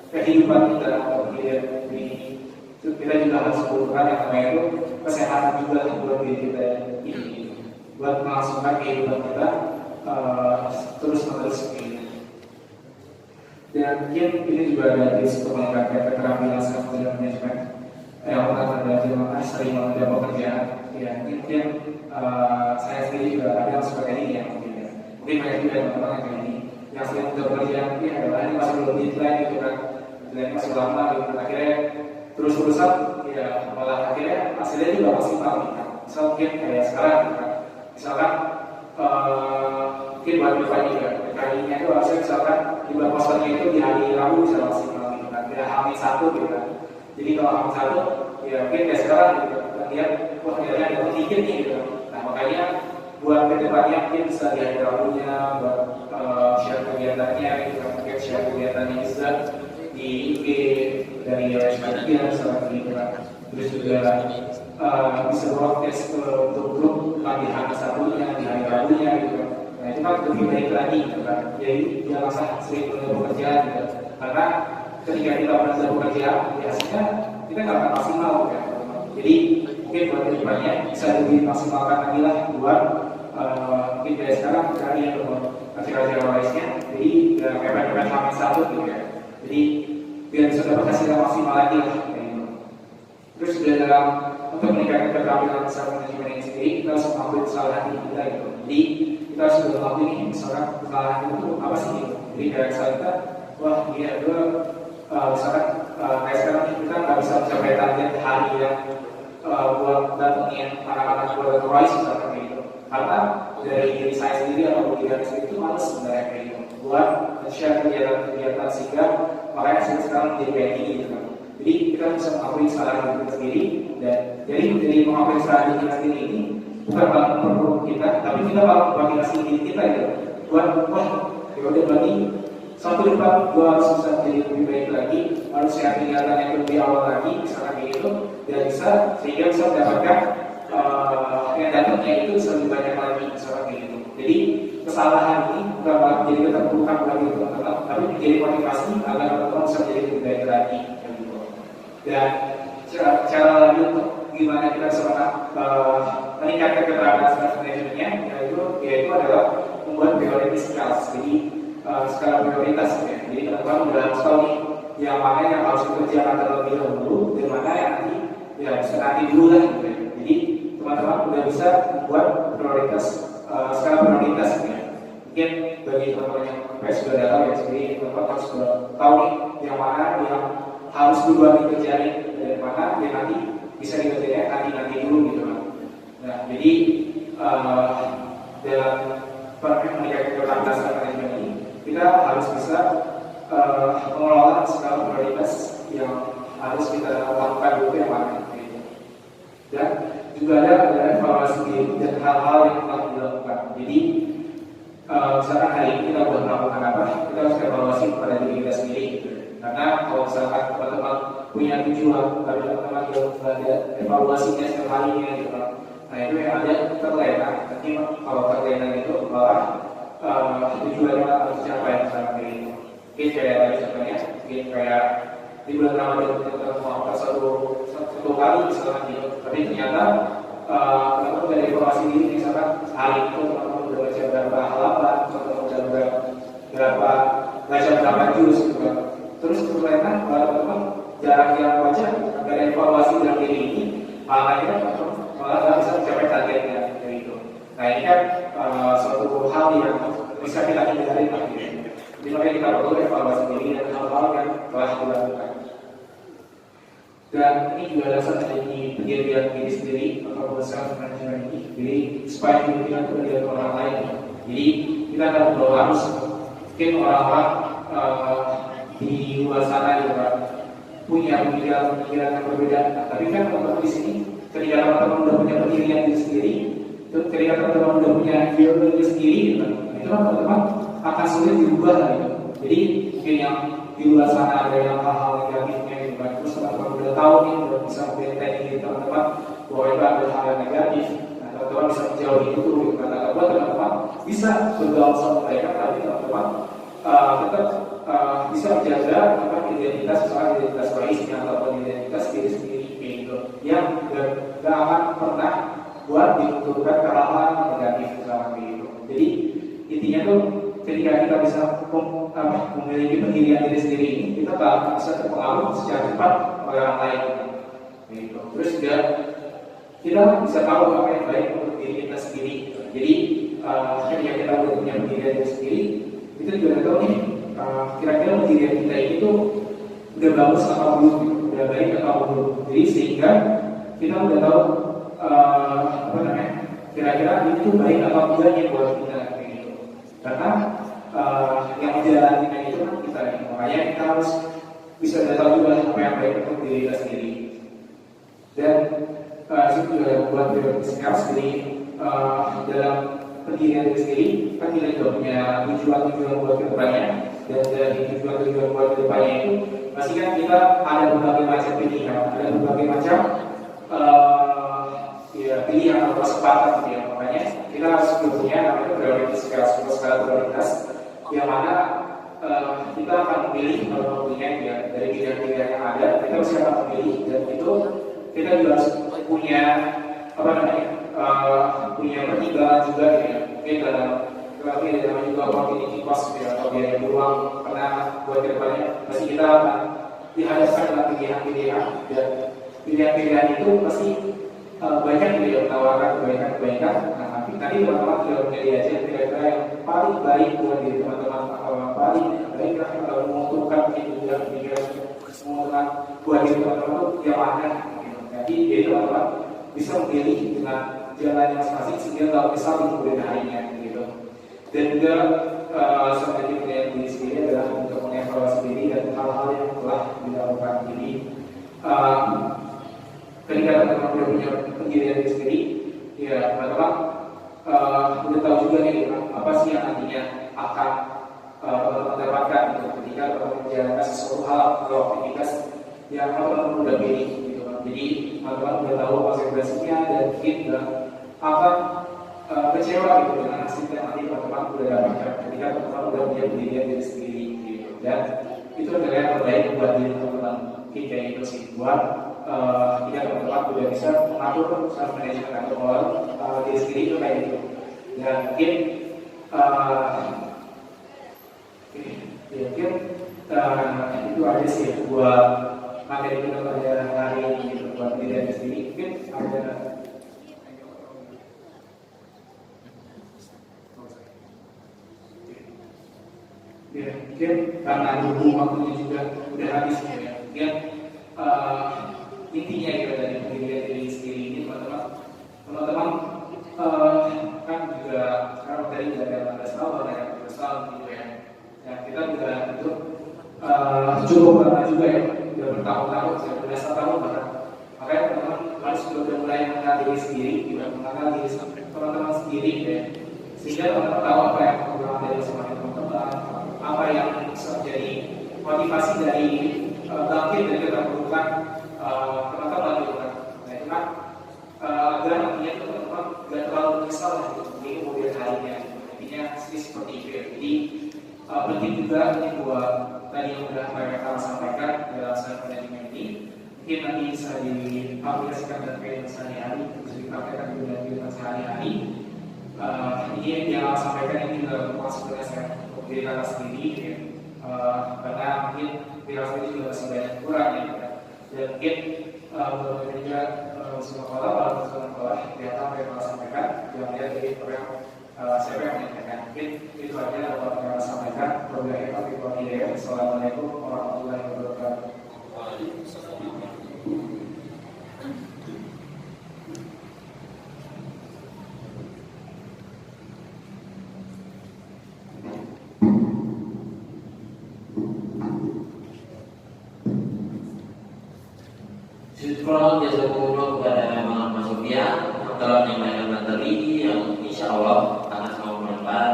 kehidupan kita atau ini kita juga harus butuhkan yang namanya itu kesehatan juga buat diri kita ini, buat melangsungkan kehidupan kita terus-menerus ini. Dan mungkin ini juga ada tips untuk meningkatkan keterampilan self management yang pernah belajar mengenai sering mengejar pekerjaan. Ya mungkin saya sendiri juga ada yang seperti ini ya mungkin ya. Mungkin banyak juga teman-teman yang kayak ini yang sering mengejar pekerjaan, mungkin adalah ini masih belum deadline gitu kan, deadline masih lama gitu. Akhirnya terus-terusan ya malah akhirnya hasilnya juga maksimal gitu kan. Misal mungkin kayak sekarang gitu kan, misalkan mungkin buat depan juga kalinya itu harusnya misalkan jumlah posternya itu di hari Rabu bisa maksimal gitu kan, tidak hamil satu gitu kan. Jadi kalau hamil satu ya mungkin kayak sekarang gitu kan, lihat wah ternyata ada sedikit nih gitu. Nah makanya buat kedepannya mungkin bisa di hari Rabunya buat share kegiatannya gitu kan, mungkin share kegiatannya bisa di IG dari media misalkan gitu kan. Terus juga bisa broadcast untuk grup di hari Sabtunya, di hari Rabunya gitu kan. Nah itu kan lebih baik lagi gitu kan. Jadi jangan sering menunda pekerjaan gitu. Karena ketika kita menunda pekerjaan, ya hasilnya kita nggak akan maksimal gitu kan. Jadi mungkin buat kedepannya bisa lebih maksimalkan lagi lah buat mungkin dari sekarang cari acara-acara lainnya. Jadi mepet-mepet hamil satu gitu ya. Jadi biar bisa dapat hasil yang maksimal lagi lah kayak gitu. Terus juga dalam untuk meningkatkan keterampilan self management ini sendiri, kita harus mengakui kesalahan diri kita gitu. Jadi kita harus mengakui nih, misalkan kesalahan itu apa sih gitu. Jadi kayak misalnya kita, wah iya gue misalkan kayak sekarang nih kita nggak bisa mencapai target hari yang buat datengin anak-anak buat Royce misalkan kayak gitu. Karena dari diri saya sendiri atau diri saya sendiri itu males sebenarnya kayak gitu. Buat share kegiatan sehingga makanya saya sekarang menjadi kayak gini gitu kan. Jadi kita bisa mengakui kesalahan diri kita sendiri, dan jadi mengakui kesalahan diri kita sendiri ini bukan malah memperburuk kita, tapi kita malah motivasi diri kita gitu. Buat wah ya udah berarti satu depan gua harus bisa menjadi lebih baik lagi, harus share kegiatan yang lebih awal lagi misalkan kayak gitu, dan bisa sehingga bisa mendapatkan yang dapatnya itu bisa lebih banyak lagi misalkan kayak gitu. Jadi kesalahan ini bukan malah menjadi keterpurukan bagi teman-teman, tapi menjadi motivasi agar teman-teman bisa menjadi lebih baik lagi. Dan cara lagi untuk gimana kita bisa meningkatkan keterampilan self managementnya, yaitu adalah membuat prioritas skills. Jadi skala prioritas ya. Jadi teman-teman udah harus tahu nih yang mana yang harus dikerjakan terlebih dahulu dan mana yang nanti ya bisa nanti dulu lah gitu ya. Jadi teman-teman udah bisa membuat prioritas skala prioritas ya. Mungkin bagi teman-teman yang sudah dalam ya, jadi teman-teman harus tahu nih yang mana yang harus duluan dikerjain dan mana yang nanti bisa dikerjain nanti dulu gitu kan. Nah jadi dalam meningkatkan keterampilan self management ini kita harus bisa mengelola skala prioritas yang harus kita lakukan dulu yang mana gitu. Dan juga ada evaluasi diri dan hal-hal yang telah dilakukan. Jadi misalkan hari ini kita sudah melakukan apa, kita harus evaluasi kepada diri kita sendiri. Karena kalau misalkan teman-teman punya tujuan, tapi teman-teman juga ada evaluasinya setiap harinya gitu. Nah itu yang ada terlena. Nanti kalau terlena itu malah tujuannya harus dicapai misalkan kayak gitu. Mungkin kayak tadi contohnya, mungkin kayak di bulan Ramadan kita melakukan satu kali misalkan gitu. Tapi ternyata teman-teman dari evaluasi diri misalkan hari itu teman-teman udah baca berapa halaman, teman-teman udah baca berapa juz gitu kan. Terus ternyata teman-teman jarak yang baca dari evaluasi dalam diri ini malah nggak bisa mencapai targetnya kayak gitu. Nah ini kan suatu hal yang bisa kita hindari lah gitu. Jadi makanya kita perlu evaluasi diri dan hal-hal yang telah dilakukan. Dan ini juga dasar dari pendirian diri sendiri atau self management ini. Jadi supaya kita tidak orang lain. Jadi kita akan berdoa harus mungkin orang-orang di luar sana juga punya pemikiran yang berbeda. Tapi kan teman-teman di sini, ketika teman-teman sudah punya pendirian diri sendiri, ketika teman-teman sudah punya diri sendiri, itu kan teman-teman akan sulit dirubah gitu. Jadi mungkin yang di luar sana ada yang hal-hal negatifnya gitu kan. Terus teman-teman udah tahu nih, udah bisa membentengi diri teman-teman bahwa itu ada hal yang negatif. Nah, teman-teman bisa menjauhi itu gitu kan. Nah, teman-teman bisa bergaul sama mereka, tapi teman-teman tetap bisa menjaga identitas, misalnya identitas baiknya ataupun identitas diri sendiri gitu, yang gak akan pernah buat dibenturkan ke hal-hal yang negatif misalnya gitu. Jadi intinya tuh ketika kita bisa memiliki pendirian diri sendiri ini, kita bakal bisa terpengaruh secara cepat oleh orang lain gitu. Terus juga kita bisa tahu apa yang baik untuk diri kita sendiri. Jadi ketika kita udah punya pendirian diri sendiri, itu juga tahu nih kira-kira pendirian kita ini tuh udah bagus atau belum, udah baik atau belum. Jadi sehingga kita udah tahu kira-kira itu baik atau tidaknya buat kita gitu. Karena yang menjalani itu kan kita, makanya kita harus bisa tahu juga apa yang baik untuk diri kita sendiri. Dan itu juga yang membuat diri kita sendiri dalam pendirian diri sendiri kan kita juga punya tujuan-tujuan buat kedepannya. Dan dari tujuan-tujuan buat kedepannya itu pasti kan kita ada berbagai macam pilihan, ada berbagai macam pilihan atau kesempatan gitu ya. Makanya kita harus punya namanya prioritas, skala prioritas yang mana kita akan memilih pilihan ya dari pilihan-pilihan yang ada, kita harus akan memilih, dan itu kita juga harus punya punya pertimbangan juga ya. Mungkin dalam juga opportunity cost ya, atau biaya peluang, karena buat kedepannya pasti kita akan dihadapkan dengan pilihan-pilihan, dan pilihan-pilihan itu pasti banyak gitu ya, menawarkan kebaikan. Nah, tapi tadi teman-teman sudah menjadi aja kira-kira yang paling baik buat diri teman-teman, atau yang paling baik atau menguntungkan pikiran menguntungkan buat diri teman-teman itu yang mana gitu. Jadi teman-teman bisa memilih dengan jalan yang masing-masing sehingga nggak bisa di kemudian harinya gitu. Dan juga sebagai penilaian diri sendiri adalah untuk mengevaluasi diri dan hal-hal yang telah dilakukan. Jadi ketika teman-teman sudah punya pendirian diri sendiri, ya teman-teman udah tahu juga nih apa sih yang nantinya akan teman-teman dapatkan gitu, ketika teman-teman menjalankan sesuatu hal atau aktivitas yang teman-teman udah pilih gitu. Jadi teman-teman udah tahu konsekuensinya dan mungkin akan kecewa gitu dengan hasil yang nanti teman-teman udah dapatkan ketika teman-teman udah punya pendirian diri sendiri gitu. Dan itu adalah yang terbaik buat diri teman-teman. Mungkin kayak gitu sih buat jika teman-teman udah bisa mengatur self management atau mengelola diri sendiri itu kayak gitu. Dan mungkin itu aja sih buat materi kita pada hari ini gitu, buat diri sendiri. Mungkin ada ya, mungkin karena dulu waktunya juga udah habis ya. Mungkin intinya gitu dari pendirian diri sendiri ini teman-teman kan juga sekarang tadi udah ada 15 tahun, ada 15 tahun gitu ya. Ya kita juga itu cukup lama juga ya, udah bertahun-tahun, belasan tahun bahkan. makanya teman-teman harus sudah mulai mengenal diri sendiri, juga mengenal diri teman-teman sendiri ya, sehingga teman-teman tahu apa yang kekurangan dari sama teman-teman, apa yang bisa menjadi motivasi dari bangkit dari keterpurukan teman-teman gitu kan. Nah itu kan agar nantinya teman-teman tidak terlalu menyesal gitu di kemudian harinya. Intinya seperti itu ya. Jadi penting juga ini buat tadi yang sudah mereka sampaikan dalam self management ini, mungkin nanti bisa diaplikasikan dalam kehidupan sehari-hari, bisa dipraktekkan juga dalam kehidupan sehari-hari. Ini yang saya sampaikan ini juga termasuk dengan saya untuk diri kita sendiri ya. Karena mungkin diri saya juga masih banyak kurang ya, dan mungkin beberapa juga semua kalau yang saya sampaikan yang dia dari siapa yang menyampaikan. Mungkin itu saja dapat saya sampaikan. Assalamualaikum warahmatullahi wabarakatuh. Syukur jazakumullah kepada Mas Sofyan yang telah menyampaikan materi yang insya Allah akan sangat bermanfaat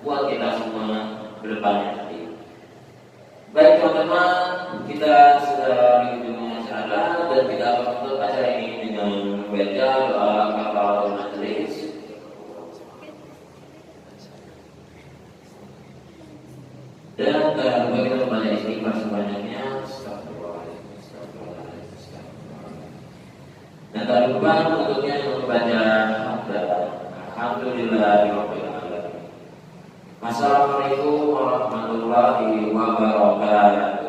buat kita semua ke depannya nanti. Baik teman-teman, kita sudah di ujung acara dan kita akan menutup acara ini dengan membaca doa kafaratul majelis. Dan bagi kita membaca istighfar sebanyak-banyaknya. Dan tak lupa untuknya membaca Alhamdulillahirabbil alamin. Assalamualaikum warahmatullahi wabarakatuh.